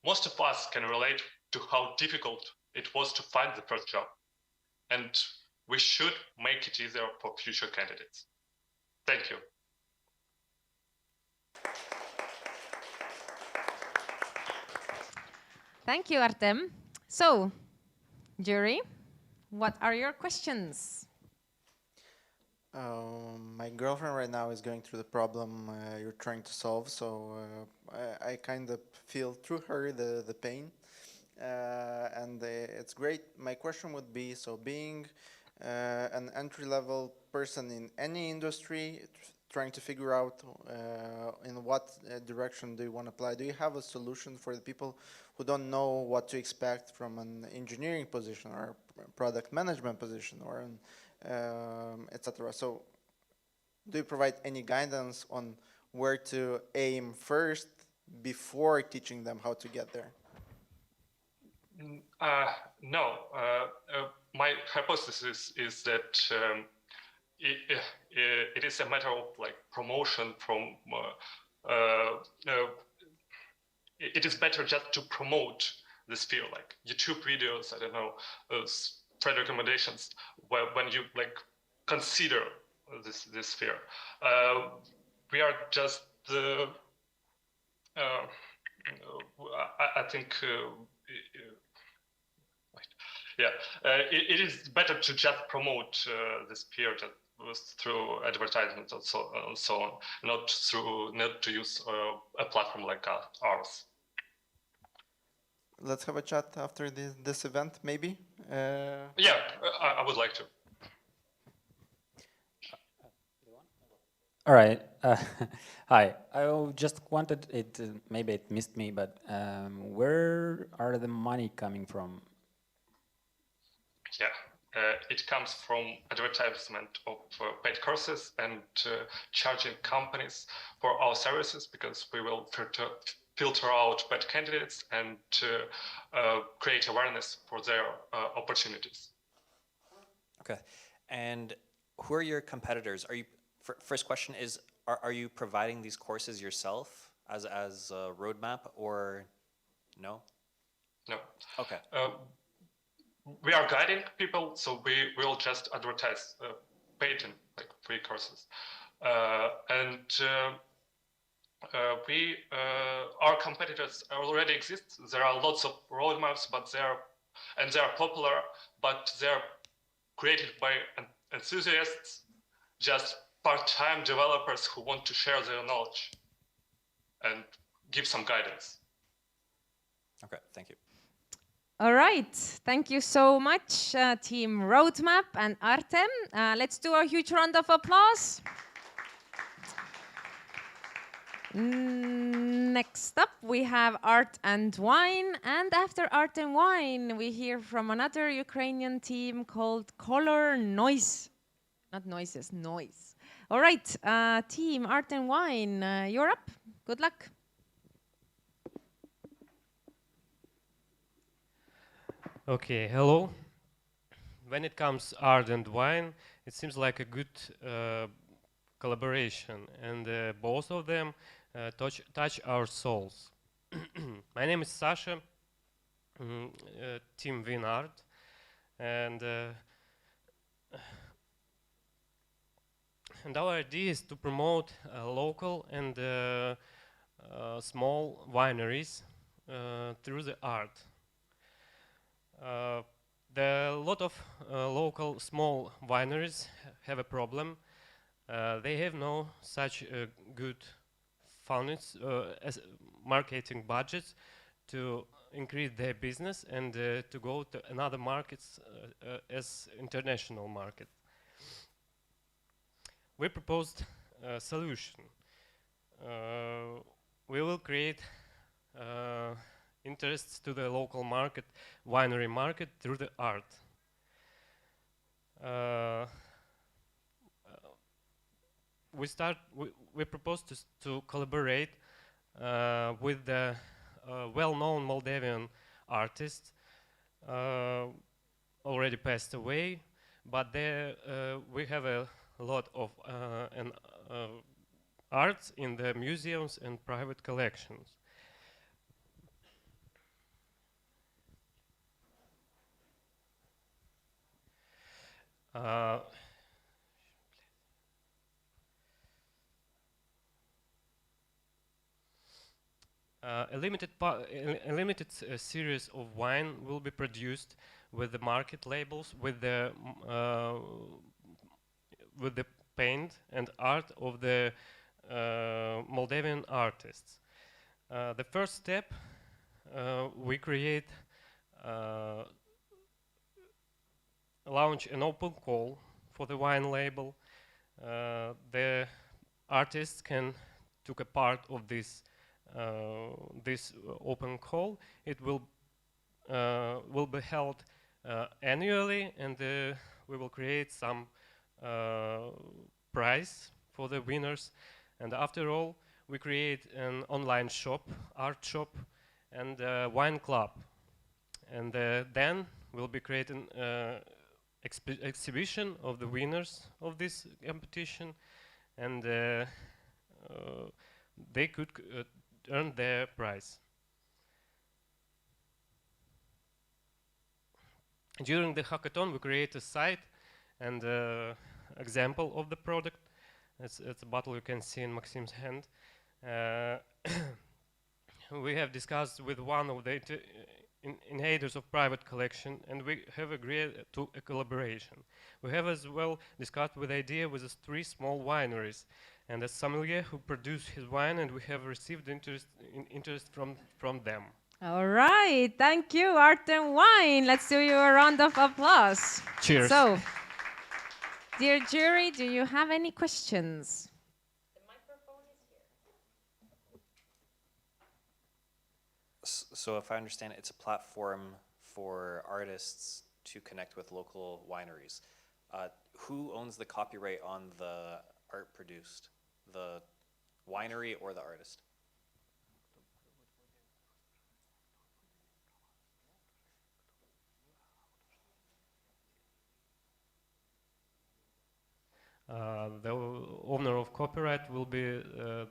most of us can relate to how difficult it was to find the first job, and we should make it easier for future candidates. Thank you. Thank you, Artem. So, jury, what are your questions? My girlfriend right now is going through the problem you're trying to solve, so I kind of feel through her the pain. And it's great. My question would be, so being an entry-level person in any industry, trying to figure out in what direction do you want to apply, do you have a solution for the people who don't know what to expect from an engineering position or product management position or an etc. So do you provide any guidance on where to aim first before teaching them how to get there? No. My hypothesis is that it is a matter of like promotion from it is better just to promote this field, like YouTube videos, I don't know, friend recommendations, when you like consider this sphere. We are just I think Yeah, it is better to just promote this peer through advertisements and so on, not to use a platform like ours. Let's have a chat after this event, maybe. Yeah, I would like to. All right. Hi. I just wanted it. Maybe it missed me, but where are the money coming from? Yeah, it comes from advertisement of paid courses and charging companies for our services, because we will filter out bad candidates and create awareness for their opportunities. Okay, and who are your competitors? Are you? First question is: Are you providing these courses yourself as a roadmap, or no? No. Okay. We are guiding people, so we will just advertise paid and like free courses, our competitors already exist. There are lots of roadmaps, but they are popular, but they are created by enthusiasts, just part-time developers who want to share their knowledge and give some guidance. Okay, thank you. All right, thank you so much, Team Roadmap and Artem. Let's do a huge round of applause. Next up, we have Art and Wine. And after Art and Wine, we hear from another Ukrainian team called Color Noise. Not noises, noise. All right, team Art and Wine, you're up. Good luck. Okay, hello. When it comes art and wine, it seems like a good collaboration, and both of them touch our souls. My name is Sasha, Team Winart, and our idea is to promote local and small wineries through the art. A lot of local small wineries have a problem. They have no such good fundings, as marketing budgets to increase their business and to go to another markets as international market. We proposed a solution. We will create interests to the local market, winery market, through the art. We propose to collaborate with the well-known Moldavian artists already passed away, but there we have a lot of arts in the museums and private collections. A limited series of wine will be produced with the market labels, with the paint and art of the Moldavian artists. The first step, we launch an open call for the wine label. The artists can take a part of this open call. It will be held annually, and we will create some prize for the winners. And after all, we create an online shop, art shop, and a wine club. And then we'll be creating exhibition of the winners of this competition, and they could earn their prize. During the hackathon, we create a site and example of the product. It's a bottle you can see in Maxim's hand. We have discussed with one of the innovators of private collection, and we have agreed to a collaboration. We have as well discussed with idea with 3 small wineries, and a sommelier who produced his wine, and we have received interest from them. All right, thank you, Art and Wine. Let's do you a round of applause. Cheers. So, dear jury, do you have any questions? So if I understand, it's a platform for artists to connect with local wineries. Who owns the copyright on the art produced? The winery or the artist? The owner of copyright will be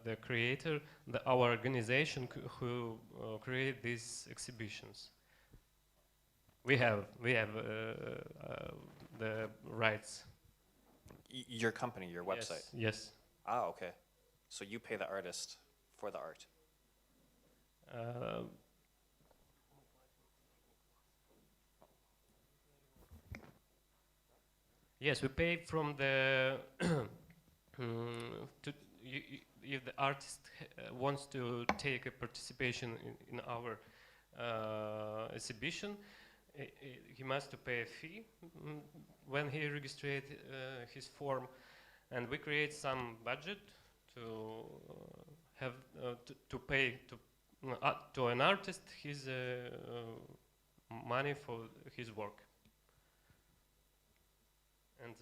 the creator, our organization who create these exhibitions. We have the rights. Your company, your website? Yes. Ah, okay. So you pay the artist for the art? Yes, we pay from the if the artist wants to take a participation in our exhibition, he must to pay a fee when he registers his form, and we create some budget to have to pay to an artist his money for his work. And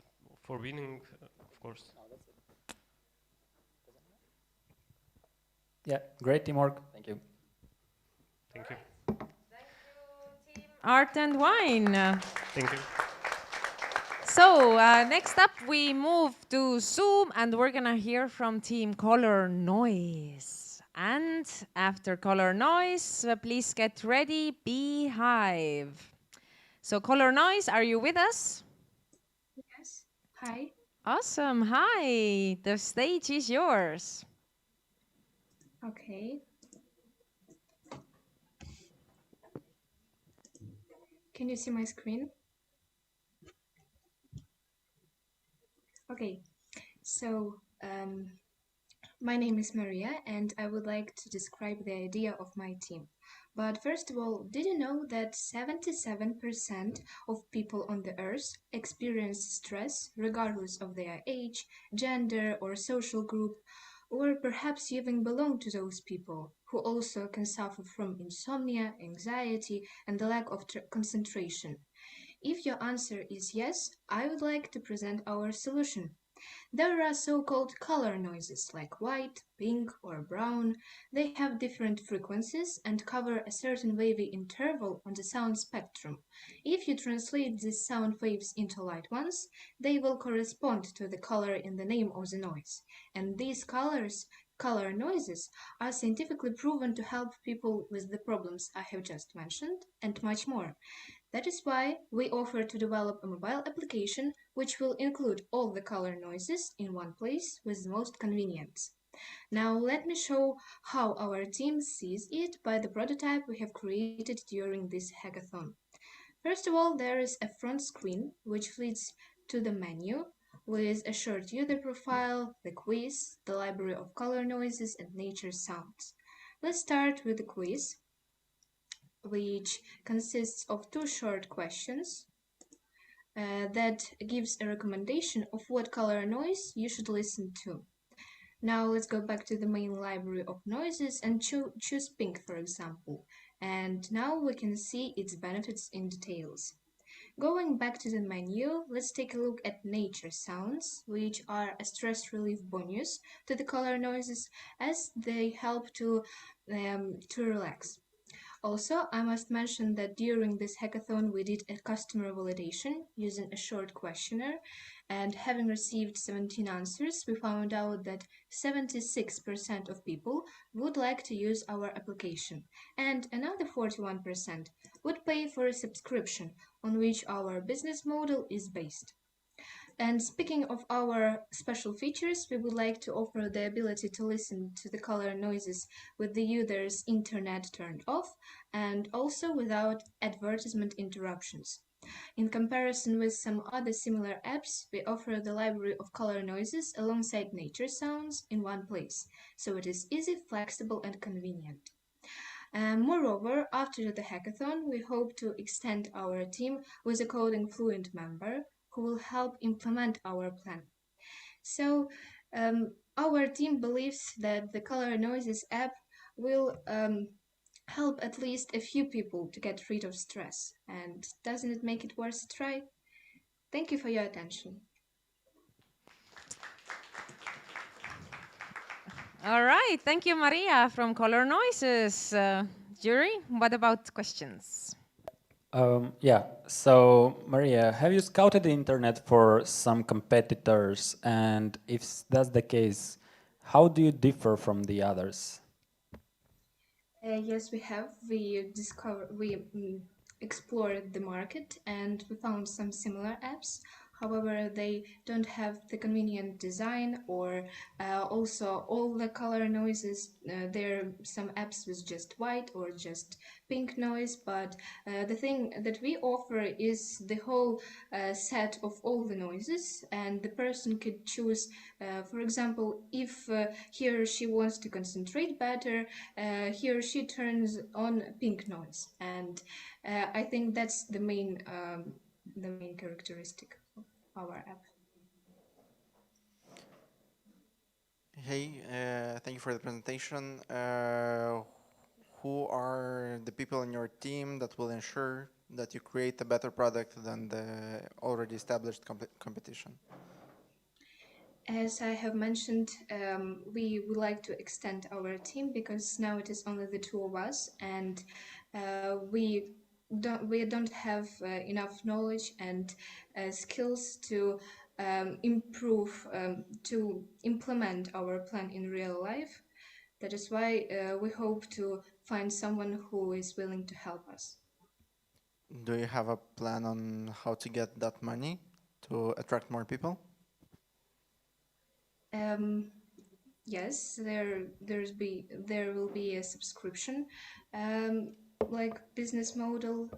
for winning, of course. Yeah, great teamwork. Thank you. Thank you. Art and Wine. Thank you. So next up we move to Zoom and we're gonna hear from team Color Noise. And after Color Noise, please get ready, Beehive. So Color Noise, are you with us? Yes. Hi. Awesome, hi, the stage is yours. Okay. Can you see my screen? Okay, so my name is Maria and I would like to describe the idea of my team. But first of all, did you know that 77% of people on the earth experience stress regardless of their age, gender, or social group? Or perhaps you even belong to those people who also can suffer from insomnia, anxiety, and the lack of concentration. If your answer is yes, I would like to present our solution. There are so-called color noises like white, pink, or brown. They have different frequencies and cover a certain wavy interval on the sound spectrum. If you translate these sound waves into light ones, they will correspond to the color in the name of the noise. And these color noises, are scientifically proven to help people with the problems I have just mentioned and much more. That is why we offer to develop a mobile application which will include all the color noises in one place with the most convenience. Now let me show how our team sees it by the prototype we have created during this hackathon. First of all, there is a front screen which leads to the menu with a short user profile, the quiz, the library of color noises and nature sounds. Let's start with the quiz, which consists of 2 short questions that gives a recommendation of what color noise you should listen to. Now let's go back to the main library of noises and choose pink, for example. And now we can see its benefits in details. Going back to the menu, let's take a look at nature sounds, which are a stress relief bonus to the color noises as they help to relax. Also, I must mention that during this hackathon we did a customer validation using a short questionnaire, and having received 17 answers, we found out that 76% of people would like to use our application, and another 41% would pay for a subscription on which our business model is based. And speaking of our special features, we would like to offer the ability to listen to the color noises with the user's internet turned off and also without advertisement interruptions. In comparison with some other similar apps, we offer the library of color noises alongside nature sounds in one place, so it is easy, flexible, and convenient. Moreover, after the hackathon, we hope to extend our team with a coding fluent member who will help implement our plan. So, our team believes that the Color Noises app will help at least a few people to get rid of stress. And doesn't it make it worth a try? Thank you for your attention. All right, thank you, Maria from Color Noises. Jury, what about questions? Yeah, so Maria, have you scouted the internet for some competitors? And if that's the case, how do you differ from the others? Yes, we have. We explored the market and we found some similar apps. However, they don't have the convenient design or also all the color noises. There are some apps with just white or just pink noise, but the thing that we offer is the whole set of all the noises, and the person could choose, for example, if he or she wants to concentrate better, he or she turns on pink noise, and I think that's the main characteristic of our app. Hey, thank you for the presentation. Who are the people in your team that will ensure that you create a better product than the already established competition? As I have mentioned, we would like to extend our team because now it is only the two of us, and we don't have enough knowledge and skills to improve to implement our plan in real life. That is why we hope to find someone who is willing to help us. Do you have a plan on how to get that money to attract more people? Yes, there will be a subscription, like business model.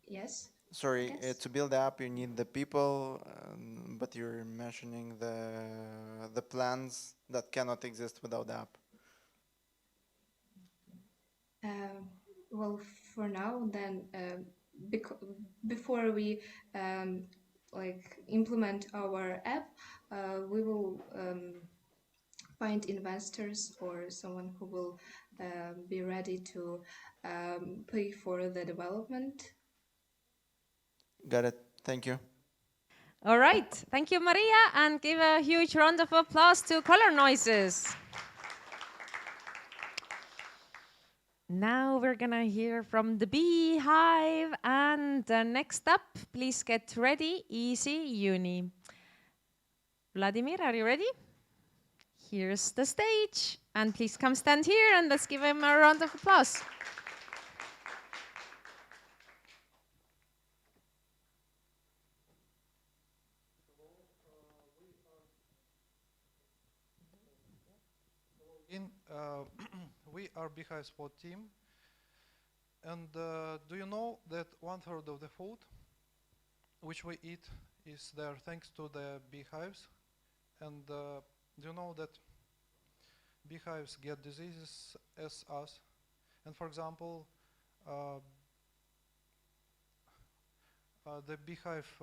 Yes. Sorry, Yes. to build the app you need the people, but you're mentioning the plans that cannot exist without the app. Well, for now, then, before we like implement our app, we will find investors or someone who will be ready to pay for the development. Got it. Thank you. All right, thank you, Maria, and give a huge round of applause to Color Noises. Now we're gonna hear from the Beehive, and next up, please get ready, Easy Uni. Vladimir, are you ready? Here's the stage, and please come stand here, and let's give him a round of applause. We are Beehive Sport team, and do you know that 1/3 of the food which we eat is there thanks to the beehives? And do you know that beehives get diseases as us? And for example, the beehive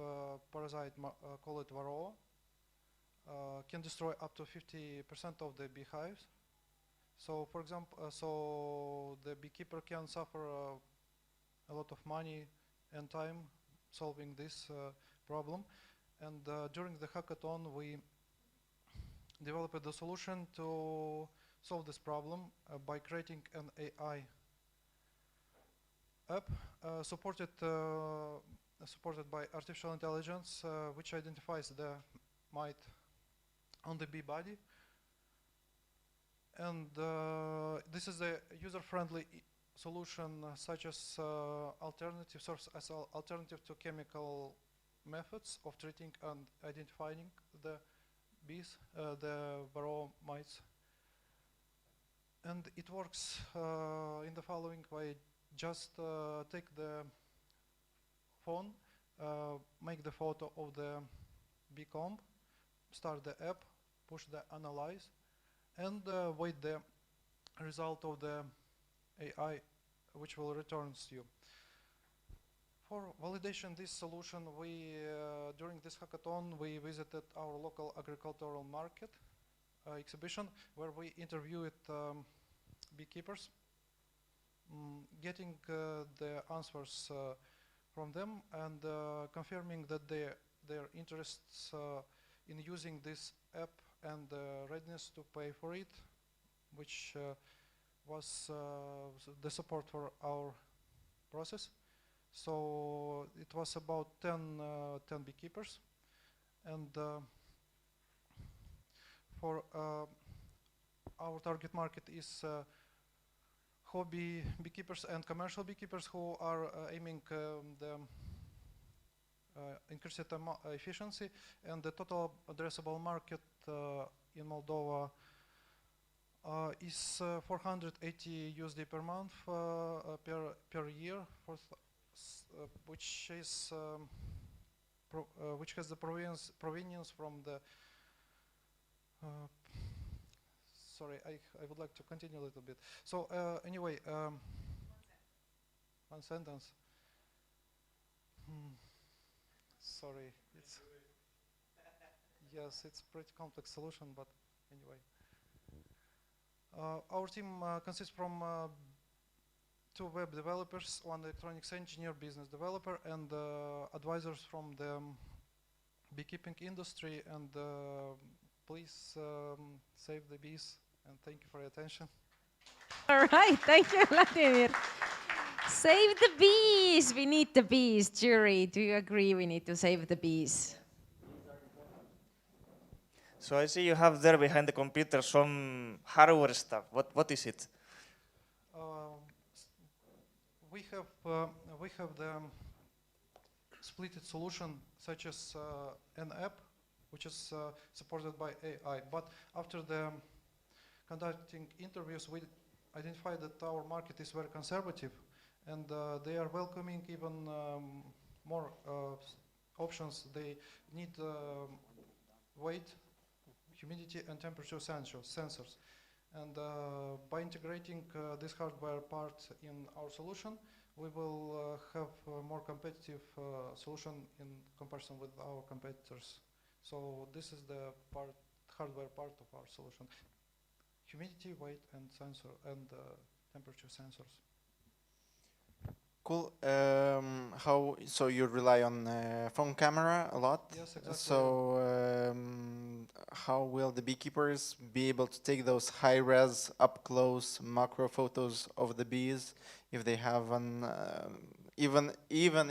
parasite called varroa can destroy up to 50% of the beehives. So, for example, so the beekeeper can suffer a lot of money and time solving this problem. And during the hackathon, we developed a solution to solve this problem by creating an AI app supported by artificial intelligence, which identifies the mite on the bee body. And this is a user-friendly solution, such as alternative source as alternative to chemical methods of treating and identifying the bees, the varroa mites. And it works in the following way. Just take the phone, make the photo of the bee comb, start the app, push the analyze, and wait the result of the AI, which will return you. For validation this solution, we during this hackathon we visited our local agricultural market exhibition, where we interviewed beekeepers, getting the answers from them and confirming that their interests in using this app and readiness to pay for it, which was the support for our process. So it was about 10 beekeepers, and for our target market is hobby beekeepers and commercial beekeepers who are aiming the increased efficiency, and the total addressable market in Moldova is 480 USD per month per year, which is which has the provenience from the sorry, I would like to continue a little bit. So anyway, one sentence. Sorry, it's yes, it's a pretty complex solution, but anyway. Our team consists from 2 web developers, 1 electronics engineer, business developer, and advisors from the beekeeping industry. And please save the bees, and thank you for your attention. All right, thank you, Vladimir. Save the bees. We need the bees. Jury, do you agree we need to save the bees? So I see you have there behind the computer some hardware stuff. What is it? We have the splitted solution, such as an app, which is supported by AI. But after the conducting interviews, we identified that our market is very conservative, and they are welcoming even more options. They need weight, humidity, and temperature sensors. And by integrating this hardware part in our solution, we will have a more competitive solution in comparison with our competitors. So this is the hardware part of our solution: humidity, weight, and sensor, and temperature sensors. Cool. So you rely on phone camera a lot? Yes, exactly. So how will the beekeepers be able to take those high-res, up-close macro photos of the bees if they have an even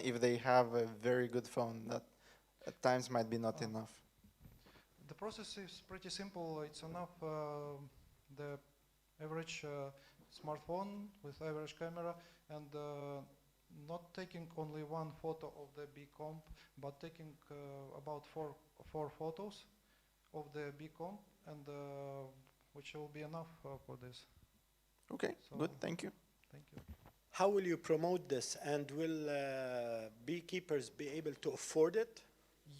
if they have a very good phone that at times might be not enough? The process is pretty simple. It's enough the average smartphone with average camera, and not taking only 1 photo of the bee comb, but taking about four photos of the bee comb, and which will be enough for this. Okay, so good. Thank you. Thank you. How will you promote this, and will beekeepers be able to afford it?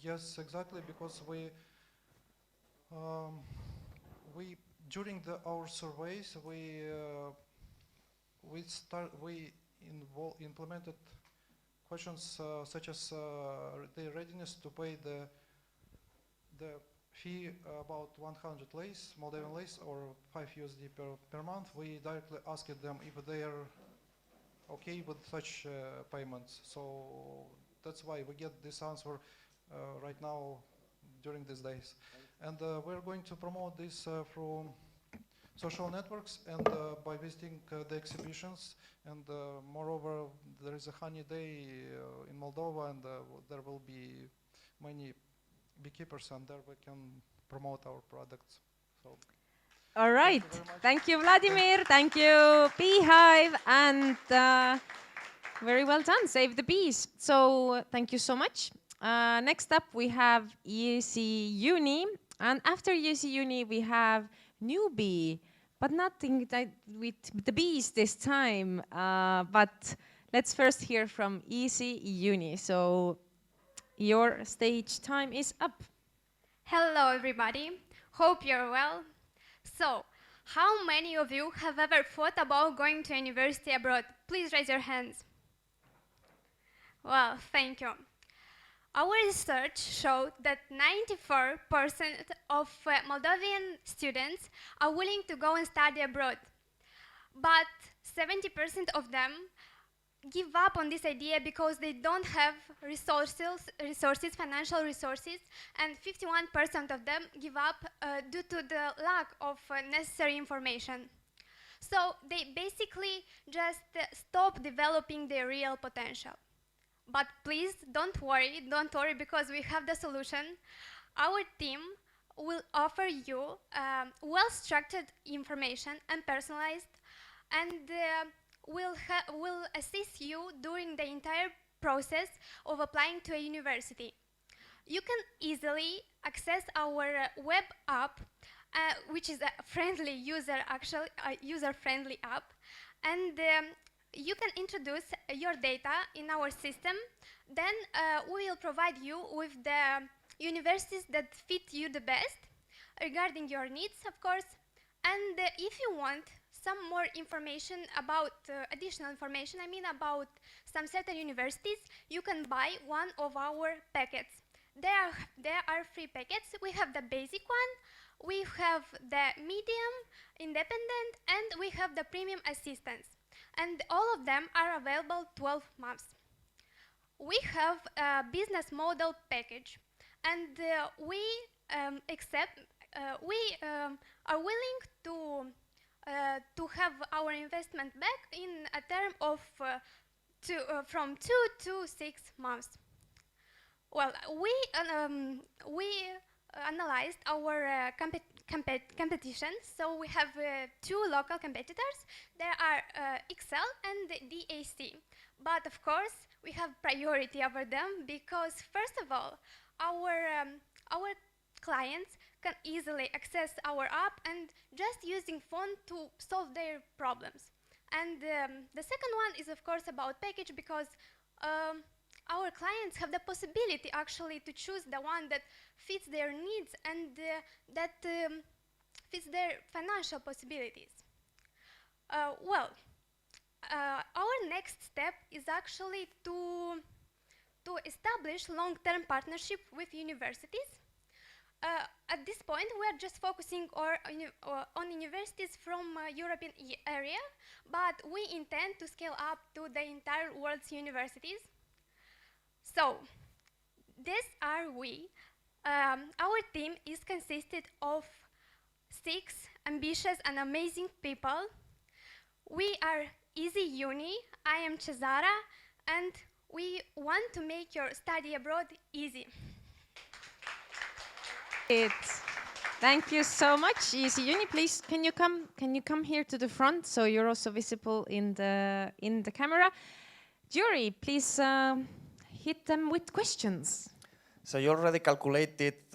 Yes, exactly, because we during our surveys we implemented questions such as the readiness to pay the fee, about 100 lei, Moldovan lei, or 5 USD per month. We directly asked them if they are okay with such payments. So that's why we get this answer right now during these days. And we're going to promote this through social networks and by visiting the exhibitions. And moreover, there is a honey day in Moldova, and there will be many beekeepers, and there we can promote our products. So, all right. Thank you, Vladimir. Thank you, Beehive. And very well done. Save the bees. So thank you so much. Next up, we have EC Uni. And after EC Uni, we have newbie, but nothing that with the bees this time. But let's first hear from EC Uni. So your stage time is up. Hello, everybody. Hope you're well. So, how many of you have ever thought about going to university abroad? Please raise your hands. Well, thank you. Our research showed that 94% of Moldovan students are willing to go and study abroad, but 70% of them give up on this idea because they don't have resources, financial resources, and 51% of them give up due to the lack of necessary information. So they basically just stop developing their real potential. But please don't worry because we have the solution. Our team will offer you well-structured information and personalized, and will assist you during the entire process of applying to a university. You can easily access our web app, which is a friendly user-friendly app, and you can introduce your data in our system. Then we will provide you with the universities that fit you the best regarding your needs, of course. And if you want some more information about additional information, I mean about some certain universities, you can buy one of our packets. There are 3 packets. We have the basic one, we have the medium, independent, and we have the premium assistance. And all of them are available 12 months. We have a business model package, and we are willing to have our investment back in a term of from 2 to 6 months. Well, we analyzed our competition, so we have 2 local competitors. There are Excel and DAC, but of course we have priority over them because first of all, our clients can easily access our app and just using phone to solve their problems. And the second one is of course about package because our clients have the possibility actually to choose the one that fits their needs and that fits their financial possibilities. Our next step is actually to establish long-term partnership with universities. At this point, we are just focusing on universities from European area, but we intend to scale up to the entire world's universities. So, these are we. Our team is consisted of 6 ambitious and amazing people. We are Easy Uni. I am Cesara, and we want to make your study abroad easy. Thank you so much, Easy Uni. Please, can you come here to the front so you're also visible in the camera? Jury, please hit them with questions. So you already calculated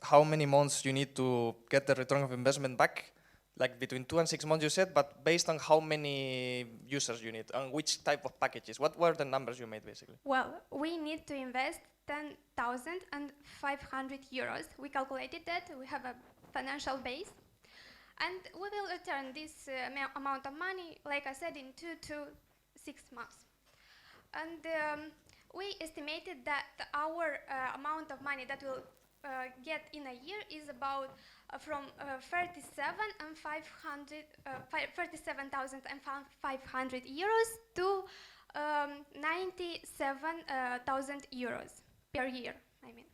how many months you need to get the return of investment back? Like between 2 and 6 months you said, but based on how many users you need and which type of packages? What were the numbers you made basically? Well, we need to invest 10,500 euros. We calculated that, we have a financial base. And we will return this amount of money, like I said, in 2 to 6 months. And we estimated that our amount of money that we'll get in a year is about from 37,500 euros to 97,000 euros per year, I mean.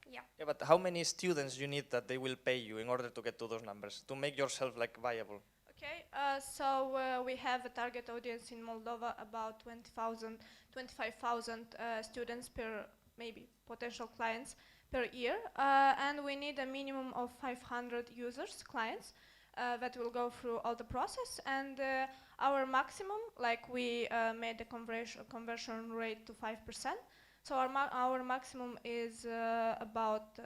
Yeah. Yeah, but how many students you need that they will pay you in order to get to those numbers, to make yourself like viable? Okay, we have a target audience in Moldova about 20,000, 25,000 students per maybe potential clients per year, and we need a minimum of 500 users, clients, that will go through all the process, and our maximum, like we made the conversion rate to 5%, So our maximum is about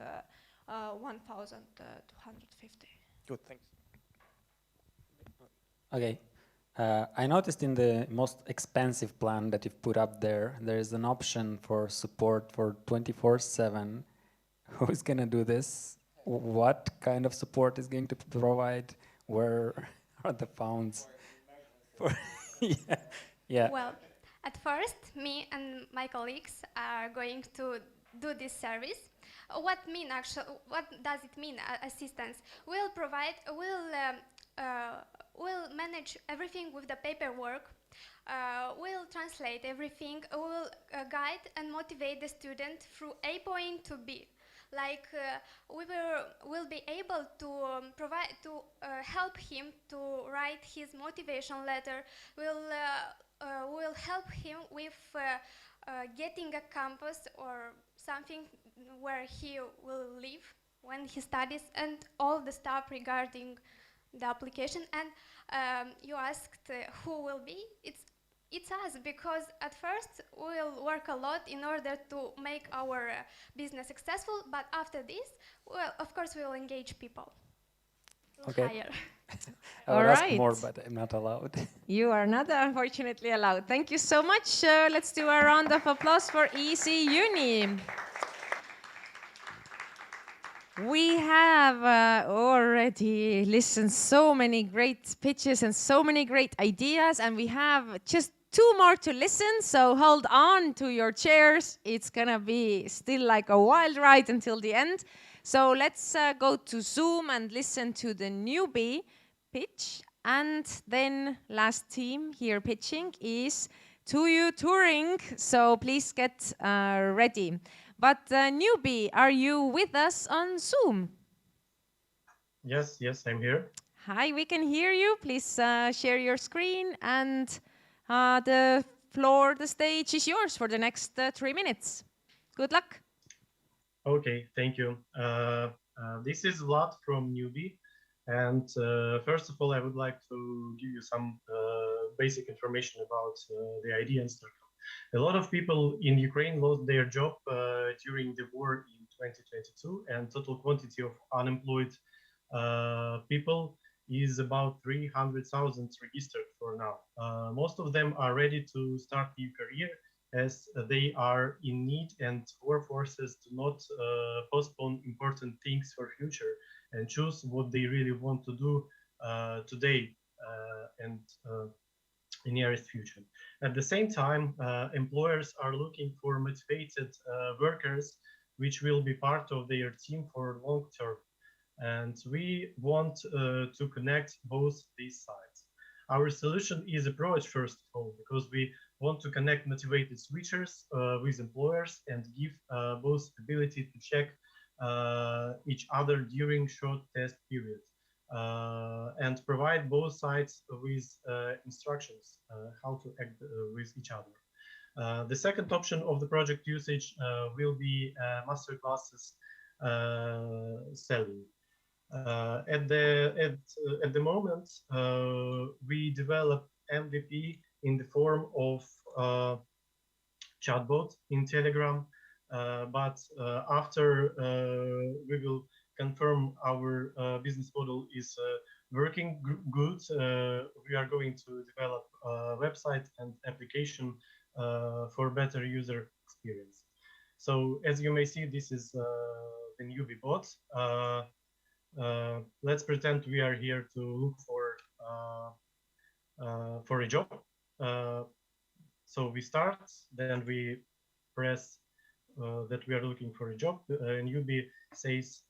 1,250. Good, thanks. Okay. I noticed in the most expensive plan that you've put up there, there is an option for support for 24/7. Who's going to do this? What kind of support is going to provide? Where are the funds? Yeah. Yeah. Well, at first, me and my colleagues are going to do this service. What does it mean, assistance? We'll provide, we'll manage everything with the paperwork. We'll translate everything. We'll guide and motivate the student through A point to B. Like we'll be able to provide to help him to write his motivation letter. We'll help him with getting a campus or something where he will live when he studies, and all the stuff regarding the application. And you asked who will be. It's us, because at first we'll work a lot in order to make our business successful, but after this, well, of course, we will engage people. Okay. Hire. I would All ask right. more, but I'm not allowed. You are not unfortunately allowed. Thank you so much. Let's do a round of applause for Easy Uni. We have already listened so many great pitches and so many great ideas, and we have just 2 more to listen, so hold on to your chairs. It's gonna be still like a wild ride until the end. So let's go to Zoom and listen to the newbie pitch. And then last team here pitching is Tuyu Touring, so please get ready. But newbie, are you with us on Zoom? Yes, I'm here. Hi, we can hear you. Please share your screen, and the floor, the stage is yours for the next 3 minutes. Good luck. Okay, thank you. This is Vlad from Newbie. And first of all, I would like to give you some basic information about the idea and startup. A lot of people in Ukraine lost their job during the war in 2022, and total quantity of unemployed people is about 300,000 registered for now. Most of them are ready to start new career, as they are in need, and workforces do not postpone important things for future and choose what they really want to do today and in nearest future. At the same time, employers are looking for motivated workers which will be part of their team for long term. And we want to connect both these sides. Our solution is approach, first of all, because we want to connect motivated switchers with employers and give both ability to check each other during short test period and provide both sides with instructions how to act with each other. The second option of the project usage will be master classes selling. At the moment, we develop MVP in the form of chatbot in Telegram, but after we will confirm our business model is working good, we are going to develop a website and application for better user experience. So as you may see, this is the newbie bot. Let's pretend we are here to look for a job. So we start, then we press that we are looking for a job. Newbie says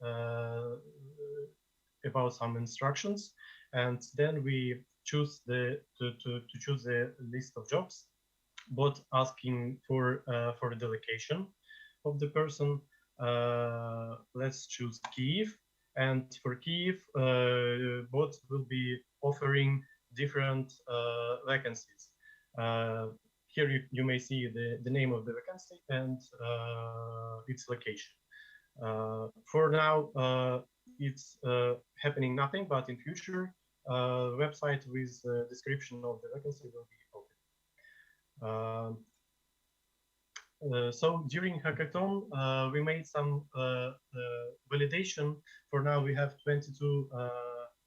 about some instructions, and then we choose to choose a list of jobs, bot asking for the location of the person. Let's choose Kyiv, and for Kyiv, bot will be offering different vacancies. Here you may see the name of the vacancy and its location. For now, it's happening nothing, but in future, website with description of the vacancy will be open. So during Hackathon, we made some validation. For now, we have 22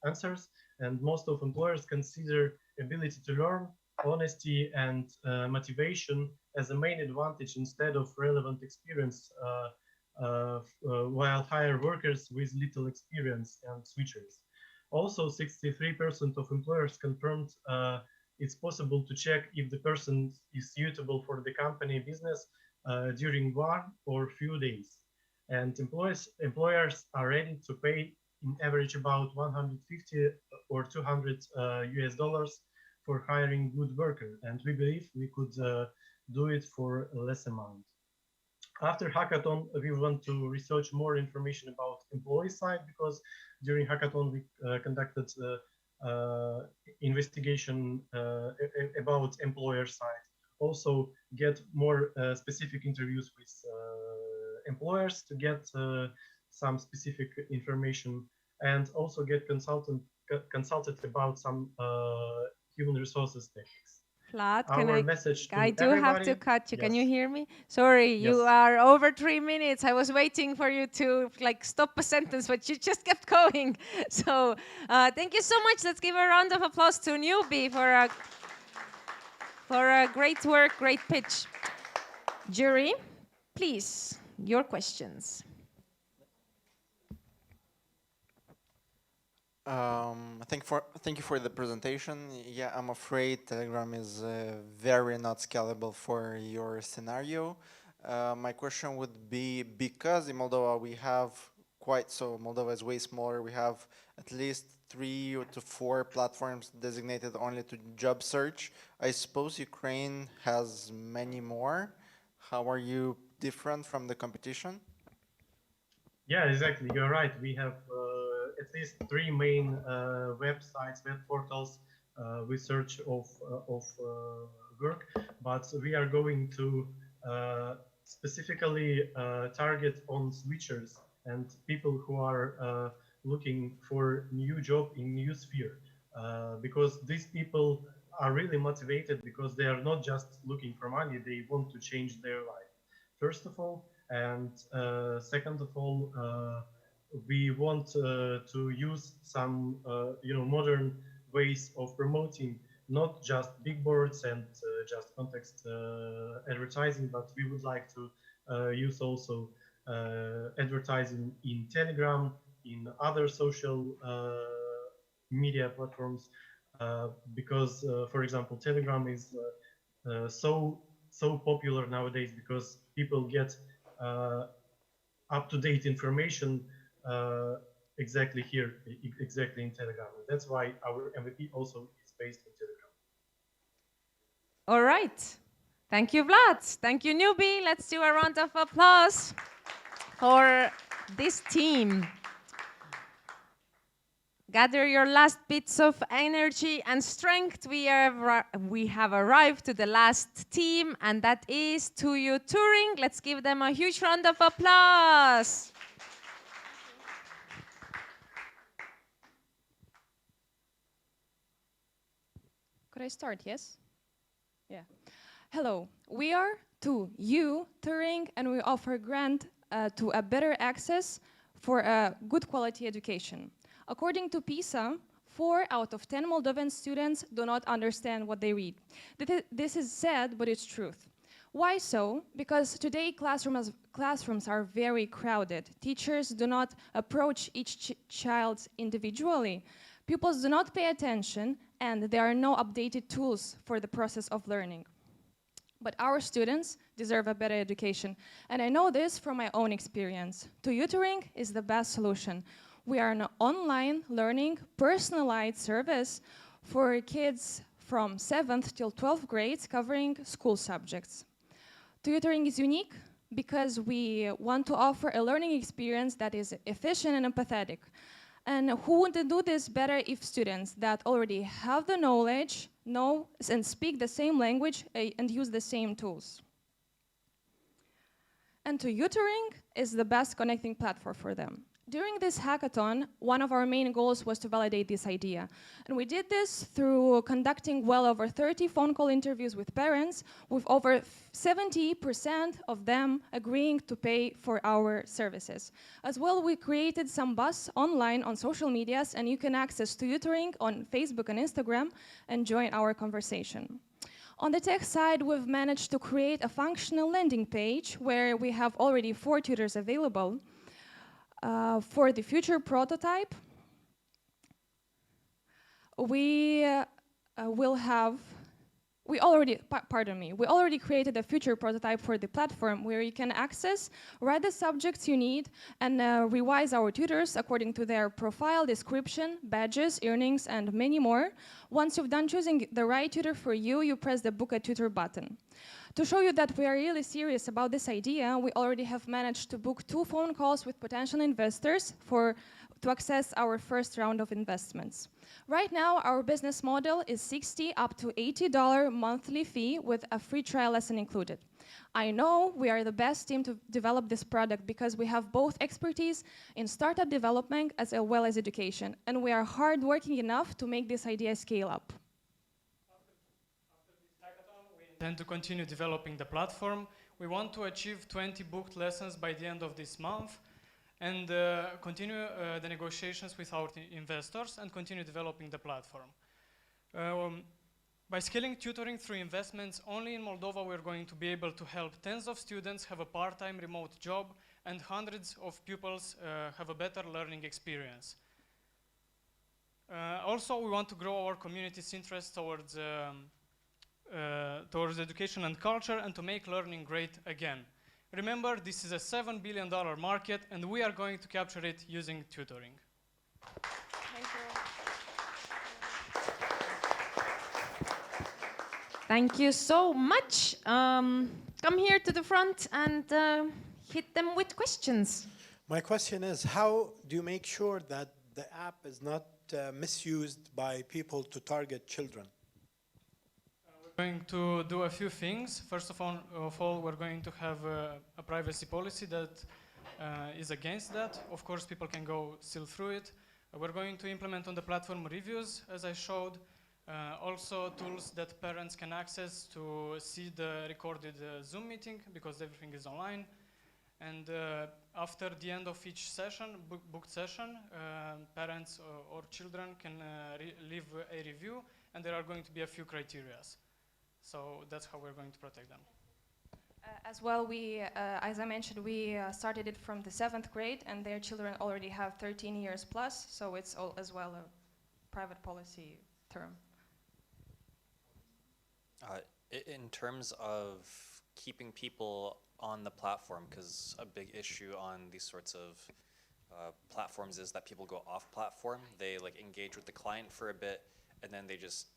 answers, and most of employers consider ability to learn, honesty, and motivation as a main advantage instead of relevant experience, while hire workers with little experience and switchers. Also, 63% of employers confirmed it's possible to check if the person is suitable for the company business during one or few days. And employers are ready to pay in average about 150 or 200 US dollars for hiring good worker. And we believe we could do it for a less amount. After Hackathon, we want to research more information about employee side because during Hackathon we conducted investigation about employer side. Also get more specific interviews with employers to get some specific information, and also get consulted about some human resources techniques. Vlad, Our message to I do have to everybody. cut you. Yes. Can you hear me? Sorry, you Yes. are over 3 minutes. I was waiting for you to like stop a sentence, but you just kept going. So thank you so much. Let's give a round of applause to Newbie for a great work, great pitch. Jury, please, your questions. Thank you for the presentation. Yeah, I'm afraid Telegram is very not scalable for your scenario. My question would be, because in Moldova we have Moldova is way smaller, we have at least 3 to 4 platforms designated only to job search. I suppose Ukraine has many more. How are you different from the competition? Yeah, exactly. You're right. We have at least 3 main websites, web portals with search of work, but we are going to specifically target on switchers and people who are looking for new job in new sphere, because these people are really motivated because they are not just looking for money, they want to change their life, first of all. And second of all, we want to use some modern ways of promoting, not just big boards and just context advertising, but we would like to use also advertising in Telegram, in other social media platforms, because for example Telegram is so popular nowadays because people get up-to-date information exactly here, exactly in Telegram. And that's why our MVP also is based in Telegram. All right. Thank you, Vlad. Thank you, Newbie. Let's do a round of applause for this team. Gather your last bits of energy and strength. We have arrived to the last team, and that is TUYU Touring. Let's give them a huge round of applause. Could I start? Yes? Yeah. Hello. We are TUYU Touring, and we offer grant to a better access for a good quality education. According to PISA, 4 out of 10 Moldovan students do not understand what they read. This is sad, but it's truth. Why so? Because today classrooms are very crowded. Teachers do not approach each child individually. Pupils do not pay attention, and there are no updated tools for the process of learning. But our students deserve a better education, and I know this from my own experience. TUYU Touring is the best solution. We are an online learning personalized service for kids from 7th till 12th grades covering school subjects. TUYU Touring is unique because we want to offer a learning experience that is efficient and empathetic. And who would do this better if students that already have the knowledge, know and speak the same language and use the same tools? And TUYU Touring is the best connecting platform for them. During this hackathon, one of our main goals was to validate this idea. And we did this through conducting well over 30 phone call interviews with parents, with over 70% of them agreeing to pay for our services. As well, we created some buzz online on social medias, and you can access tutoring on Facebook and Instagram and join our conversation. On the tech side, we've managed to create a functional landing page where we have already 4 tutors available. For the future prototype, we already created a future prototype for the platform where you can access, write the subjects you need, and revise our tutors according to their profile, description, badges, earnings, and many more. Once you've done choosing the right tutor for you, you press the Book a Tutor button. To show you that we are really serious about this idea, we already have managed to book 2 phone calls with potential investors to access our first round of investments. Right now, our business model is $60 up to $80 monthly fee with a free trial lesson included. I know we are the best team to develop this product because we have both expertise in startup development as well as education, and we are hardworking enough to make this idea scale up. Intend to continue developing the platform. We want to achieve 20 booked lessons by the end of this month and continue the negotiations with our investors and continue developing the platform. By scaling tutoring through investments only in Moldova, we're going to be able to help tens of students have a part-time remote job and hundreds of pupils have a better learning experience. Also, we want to grow our community's interest towards education and culture and to make learning great again. Remember, this is a $7 billion market and we are going to capture it using tutoring. Thank you. Thank you so much. Come here to the front and hit them with questions. My question is, how do you make sure that the app is not misused by people to target children? We're going to do a few things. First of all, we're going to have a privacy policy that is against that. Of course, people can go still through it. We're going to implement on the platform reviews, as I showed. Also, tools that parents can access to see the recorded Zoom meeting, because everything is online. And after the end of each session, booked session, parents or children can leave a review, and there are going to be a few criteria. So that's how we're going to protect them. As well, as I mentioned, we started it from the 7th grade, and their children already have 13 years plus, so it's as well a private policy term. In terms of keeping people on the platform, because a big issue on these sorts of platforms is that people go off platform. They like engage with the client for a bit, and then they just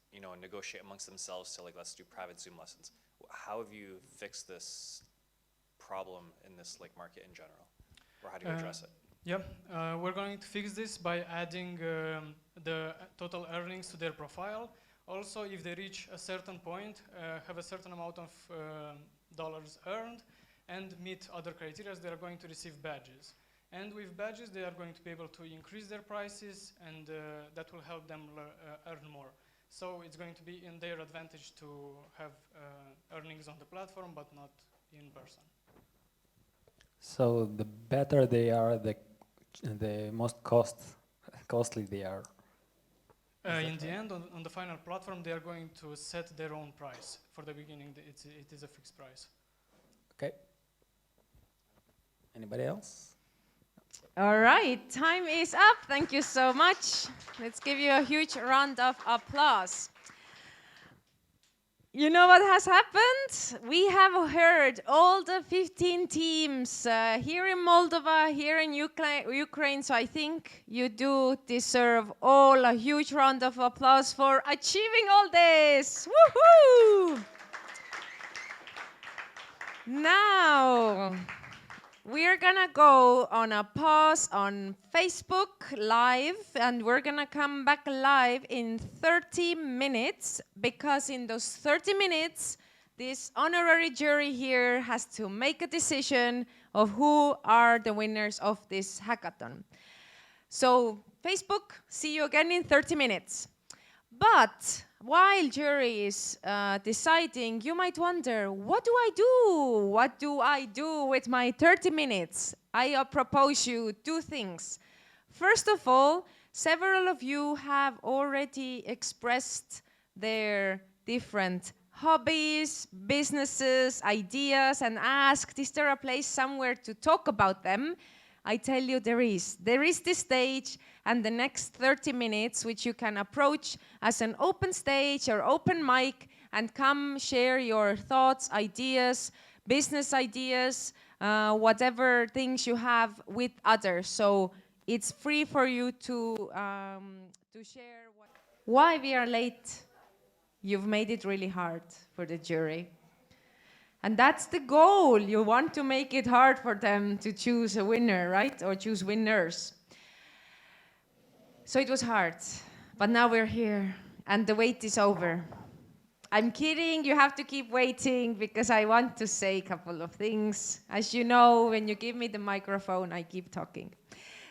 negotiate amongst themselves to let's do private Zoom lessons. How have you fixed this problem in this market in general, or how do you address it? Yeah, we're going to fix this by adding the total earnings to their profile. Also, if they reach a certain point, have a certain amount of dollars earned and meet other criteria, they are going to receive badges. And with badges, they are going to be able to increase their prices, and that will help them earn more. So it's going to be in their advantage to have earnings on the platform, but not in person. So the better they are, the most costly they are. In the end, on the final platform, they are going to set their own price. For the beginning, it is a fixed price. Okay. Anybody else? All right, time is up. Thank you so much. Let's give you a huge round of applause. You know what has happened? We have heard all the 15 teams here in Moldova, here in Ukraine, so I think you do deserve all a huge round of applause for achieving all this. Woohoo! Now, we're gonna go on a pause on Facebook Live, and we're gonna come back live in 30 minutes, because in those 30 minutes, this honorary jury here has to make a decision of who are the winners of this hackathon. So Facebook, see you again in 30 minutes. But while jury is deciding, you might wonder, what do I do? What do I do with my 30 minutes? I propose you two things. First of all, several of you have already expressed their different hobbies, businesses, ideas, and asked, is there a place somewhere to talk about them? I tell you there is. There is this stage and the next 30 minutes, which you can approach as an open stage or open mic and come share your thoughts, ideas, business ideas, whatever things you have with others. So it's free for you to share why we are late. You've made it really hard for the jury. And that's the goal. You want to make it hard for them to choose a winner, right? Or choose winners. So it was hard, but now we're here and the wait is over. I'm kidding, you have to keep waiting because I want to say a couple of things. As you know, when you give me the microphone, I keep talking.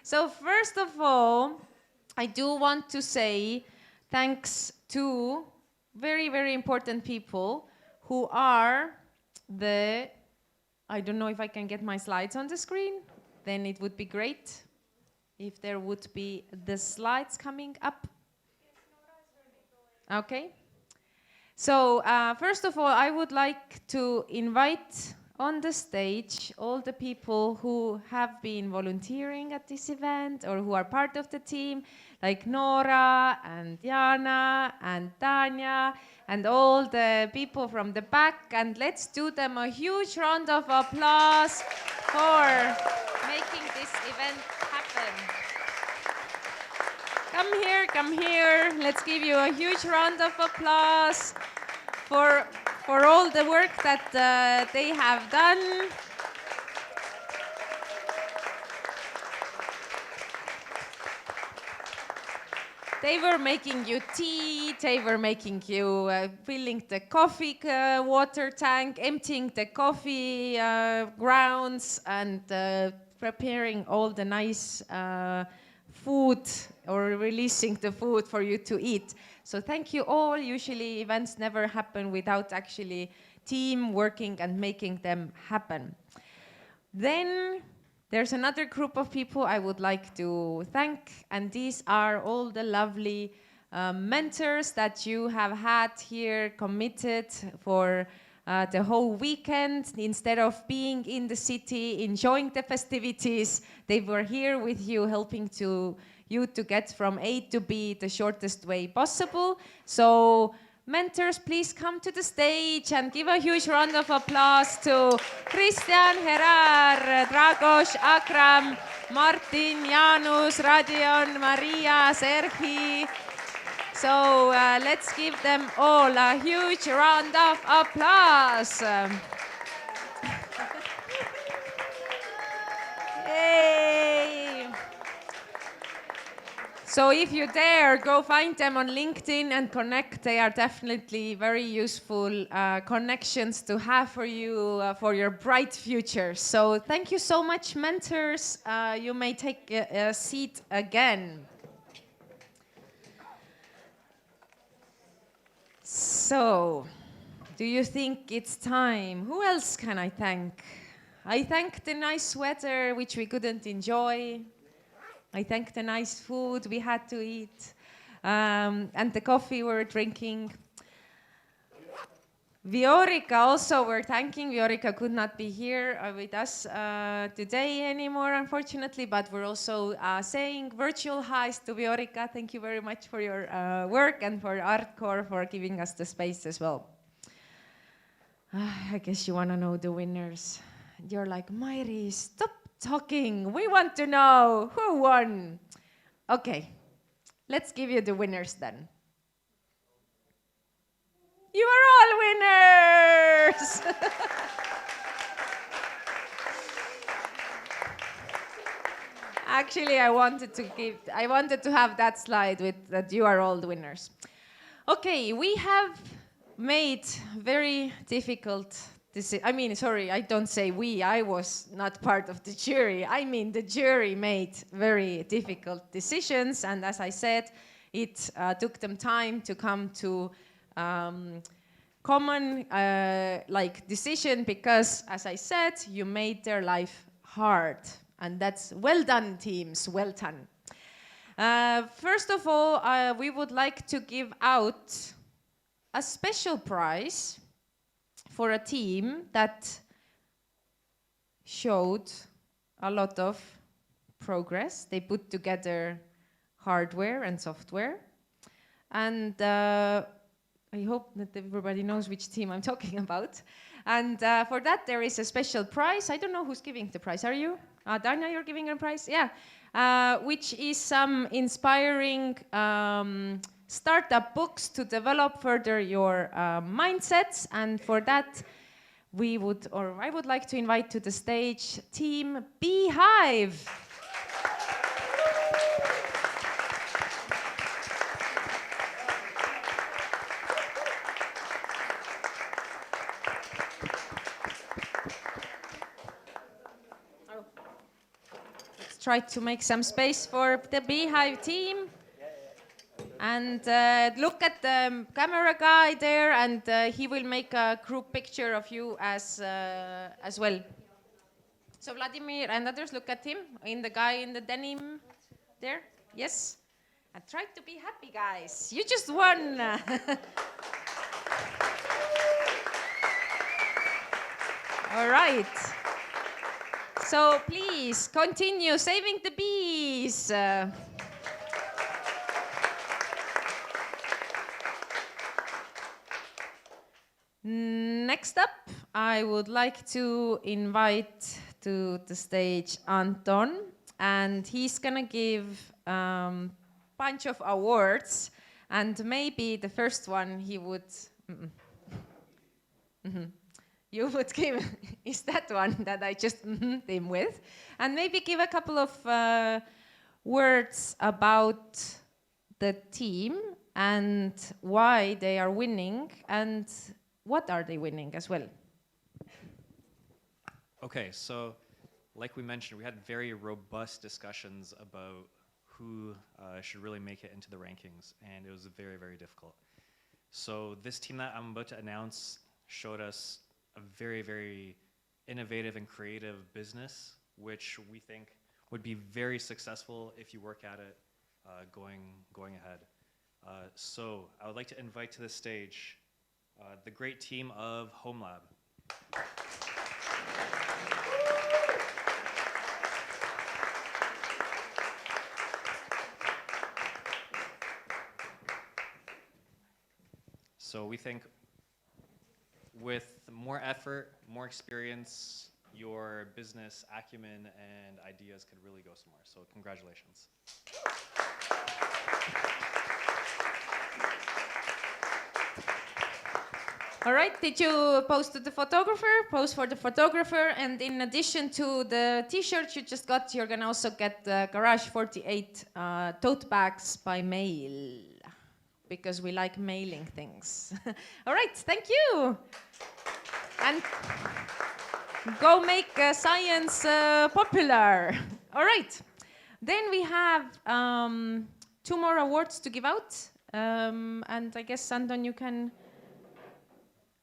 So first of all, I do want to say thanks to very, very important people who are I don't know if I can get my slides on the screen, then it would be great if there would be the slides coming up. Okay. So first of all, I would like to invite on the stage all the people who have been volunteering at this event or who are part of the team, like Nora and Jana and Tanya and all the people from the back. And let's do them a huge round of applause for making this event happen. Come here. Let's give you a huge round of applause for all the work that they have done. They were making you tea, they were making you filling the coffee water tank, emptying the coffee grounds, and preparing all the nice food or releasing the food for you to eat. So thank you all. Usually events never happen without actually team working and making them happen. Then there's another group of people I would like to thank, and these are all the lovely mentors that you have had here committed for the whole weekend. Instead of being in the city, enjoying the festivities, they were here with you, helping you to get from A to B the shortest way possible. So mentors, please come to the stage and give a huge round of applause to Christian, Gerard, Dragos, Akram, Martin, Janus, Radion, Maria, Sergi. So let's give them all a huge round of applause. Yay! So if you dare, go find them on LinkedIn and connect. They are definitely very useful connections to have for you for your bright future. So thank you so much, mentors. You may take a seat again. So, do you think it's time? Who else can I thank? I thank the nice weather, which we couldn't enjoy. I thank the nice food we had to eat, and the coffee we were drinking. Viorica also we're thanking. Viorica could not be here with us today anymore, unfortunately, but we're also saying virtual highs to Viorica. Thank you very much for your work and for Artcore for giving us the space as well. I guess you want to know the winners. You're like, Mairi, stop talking. We want to know who won. Okay, let's give you the winners then. You are all winners! Actually, I wanted to have that slide with that you are all the winners. Okay, we have made very difficult I mean, sorry, I don't say we, I was not part of the jury. I mean, the jury made very difficult decisions, and as I said, it took them time to come to common like decision because, as I said, you made their life hard, and that's well done, teams, well done. First of all, we would like to give out a special prize for a team that showed a lot of progress. They put together hardware and software. And I hope that everybody knows which team I'm talking about. And for that, there is a special prize. I don't know who's giving the prize. Are you? Danya, you're giving a prize? Yeah. Which is some inspiring startup books to develop further your mindsets. And for that, I would like to invite to the stage Team Beehive. Let's try to make some space for the Beehive team. And look at the camera guy there, and he will make a group picture of you as well. So Vladimir and others, look at him, the guy in the denim there. Yes. And try to be happy, guys. You just won. All right. So please continue saving the bees. Next up, I would like to invite to the stage Anton, and he's gonna give a bunch of awards, and maybe the first one he would, you would give is that one that I just him with, and maybe give a couple of words about the team and why they are winning and what are they winning as well? Okay, so like we mentioned, we had very robust discussions about who should really make it into the rankings, and it was very, very difficult. So this team that I'm about to announce showed us a very, very innovative and creative business, which we think would be very successful if you work at it going ahead. So I would like to invite to the stage the great team of HomeLab. So we think with more effort, more experience, your business acumen and ideas could really go somewhere. So congratulations. All right, did you post to the photographer? Post for the photographer, and in addition to the t-shirt you just got, you're gonna also get the Garage 48 tote bags by mail, because we like mailing things. All right, thank you. And go make science popular. All right, then we have 2 more awards to give out, and I guess Anton, you can.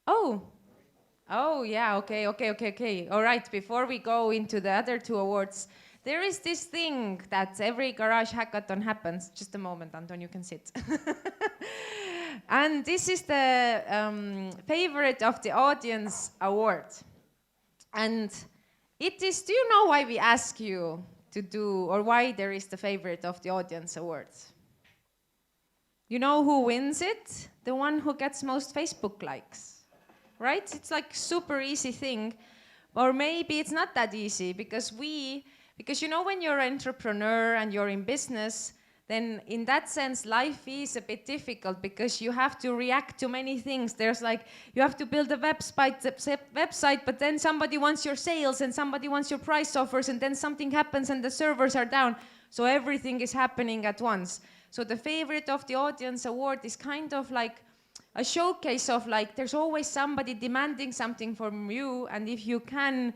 Oh, yeah, okay. All right, before we go into the other 2 awards, there is this thing that every Garage Hackathon happens. Just a moment, Anton, you can sit. And this is the favorite of the audience award. And it is, do you know why we ask you to do, or why there is the favorite of the audience award? You know who wins it? The one who gets most Facebook likes. Right? It's like super easy thing. Or maybe it's not that easy because you know when you're an entrepreneur and you're in business, then in that sense life is a bit difficult because you have to react to many things. There's like, you have to build a website, but then somebody wants your sales and somebody wants your price offers, and then something happens and the servers are down. So everything is happening at once. So the favorite of the audience award is kind of like a showcase of like there's always somebody demanding something from you, and if you can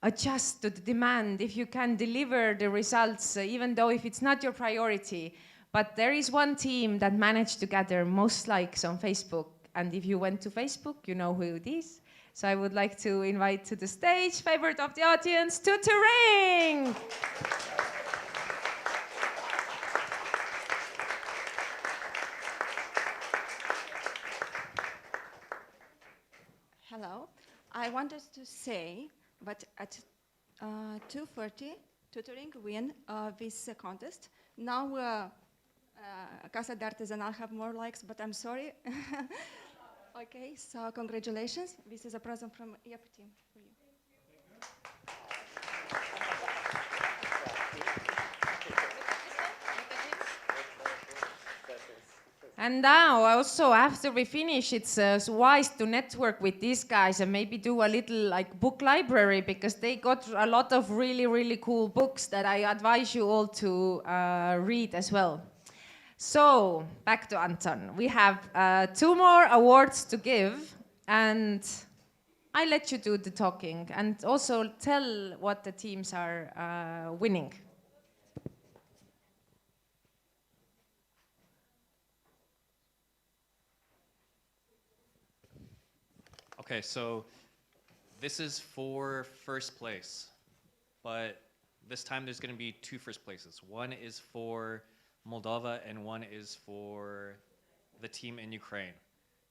adjust to the demand, if you can deliver the results, even though if it's not your priority. But there is one team that managed to gather most likes on Facebook, and if you went to Facebook, you know who it is. So I would like to invite to the stage, favorite of the audience, tutoring. Hello. I wanted to say, but at 2:30, tutoring win this contest. Now, Casa d'Artisanal have more likes, but I'm sorry. Okay, so congratulations. This is a present from EF team for you. And now, also after we finish, it's wise to network with these guys and maybe do a little like book library, because they got a lot of really, really cool books that I advise you all to read as well. So, back to Anton. We have 2 more awards to give, and I let you do the talking and also tell what the teams are winning. Okay, so this is for first place, but this time there's going to be 2 first places. One is for Moldova and one is for the team in Ukraine.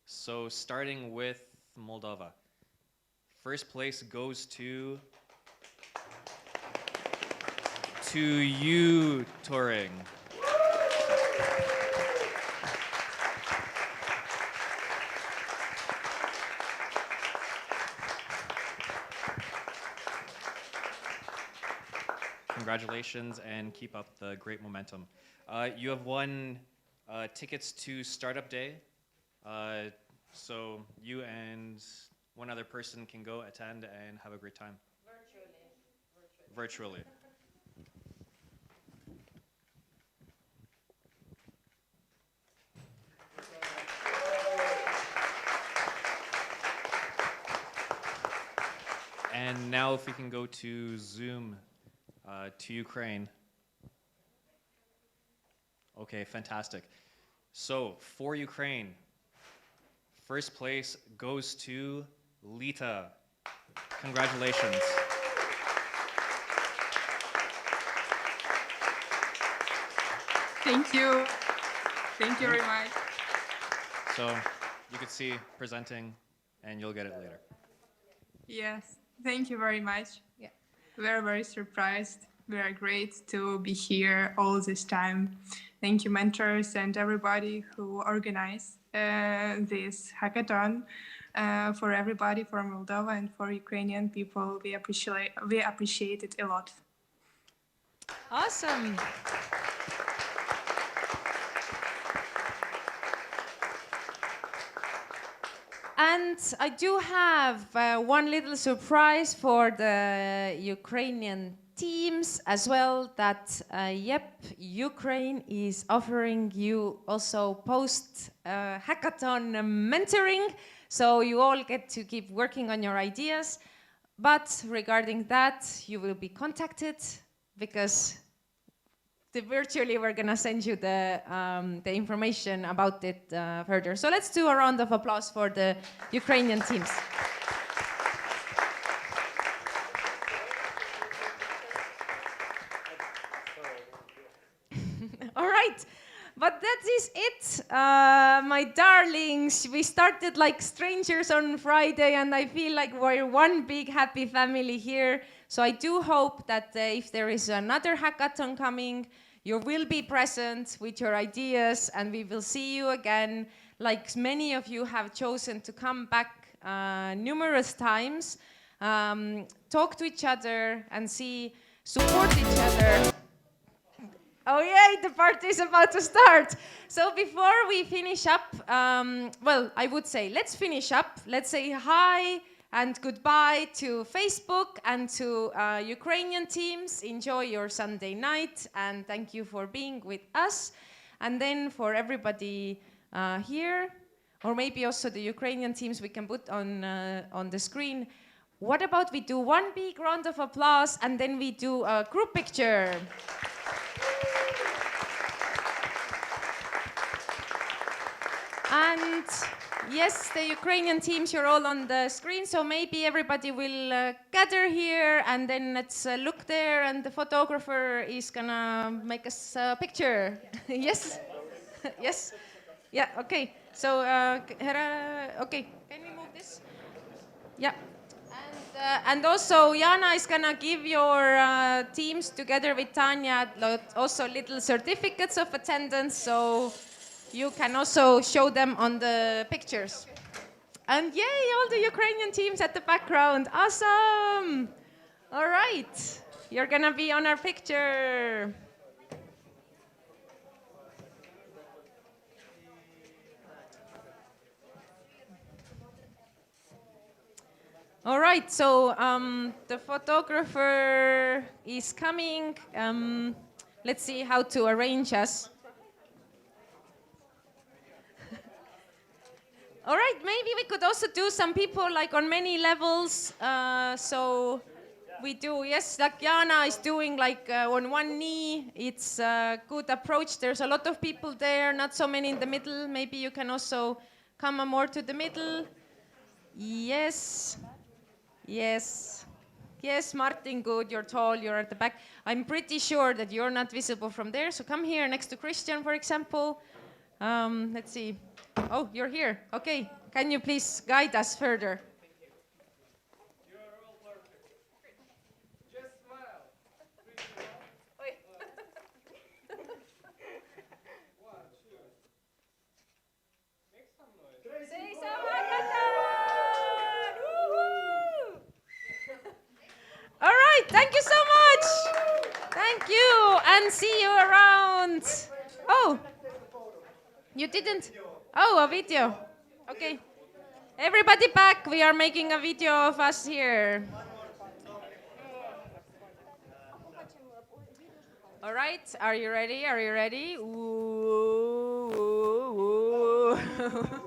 So starting with Moldova, first place goes to you, Turing. Congratulations and keep up the great momentum. You have won tickets to Startup Day. So you and one other person can go attend and have a great time. Virtually. And now if we can go to Zoom to Ukraine. Okay, fantastic. So for Ukraine, first place goes to Lita. Congratulations. Thank you. Thank you very much. So you could see presenting and you'll get it later. Yes, thank you very much. Yeah. We're very surprised. We are great to be here all this time. Thank you, mentors and everybody who organized this hackathon. For everybody, for Moldova and for Ukrainian people, we appreciate it a lot. Awesome. And I do have one little surprise for the Ukrainian teams as well, that Ukraine is offering you also post hackathon mentoring, so you all get to keep working on your ideas. But regarding that, you will be contacted, because virtually we're gonna send you the information about it further. So let's do a round of applause for the Ukrainian teams. All right, but that is it, my darlings. We started like strangers on Friday, and I feel like we're one big happy family here. So I do hope that if there is another hackathon coming, you will be present with your ideas, and we will see you again. Like many of you have chosen to come back numerous times, talk to each other and support each other. Oh yay, the party is about to start. So before we finish up, well, I would say, let's finish up. Let's say hi and goodbye to Facebook and to Ukrainian teams. Enjoy your Sunday night, and thank you for being with us. And then for everybody here, or maybe also the Ukrainian teams we can put on the screen. What about we do one big round of applause and then we do a group picture? And yes, the Ukrainian teams, you're all on the screen, so maybe everybody will gather here and then let's look there and the photographer is gonna make us a picture. Yes? Yes? Yeah, okay. So, okay, can we move this? Yeah. And also, Jana is gonna give your teams together with Tanya also little certificates of attendance, so you can also show them on the pictures. And yay, all the Ukrainian teams at the background. Awesome. All right. You're going to be on our picture. All right. So the photographer is coming. Let's see how to arrange us. All right, maybe we could also do some people like on many levels. So we do, yes, like Jana is doing like on one knee. It's a good approach. There's a lot of people there, not so many in the middle. Maybe you can also come more to the middle. Yes, yes. Yes, Martin, good, you're tall, you're at the back. I'm pretty sure that you're not visible from there, so come here next to Christian, for example. Let's see. Oh, you're here. Okay. Can you please guide us further? You're all perfect. Just smile. One, two. Make some noise. Say some Hackathon! Woohoo! All right. Thank you so much. Thank you. And see you around. Oh. You didn't? Oh, a video. Okay. Everybody back. We are making a video of us here. All right. Are you ready? Are you ready? Ooh, ooh, ooh.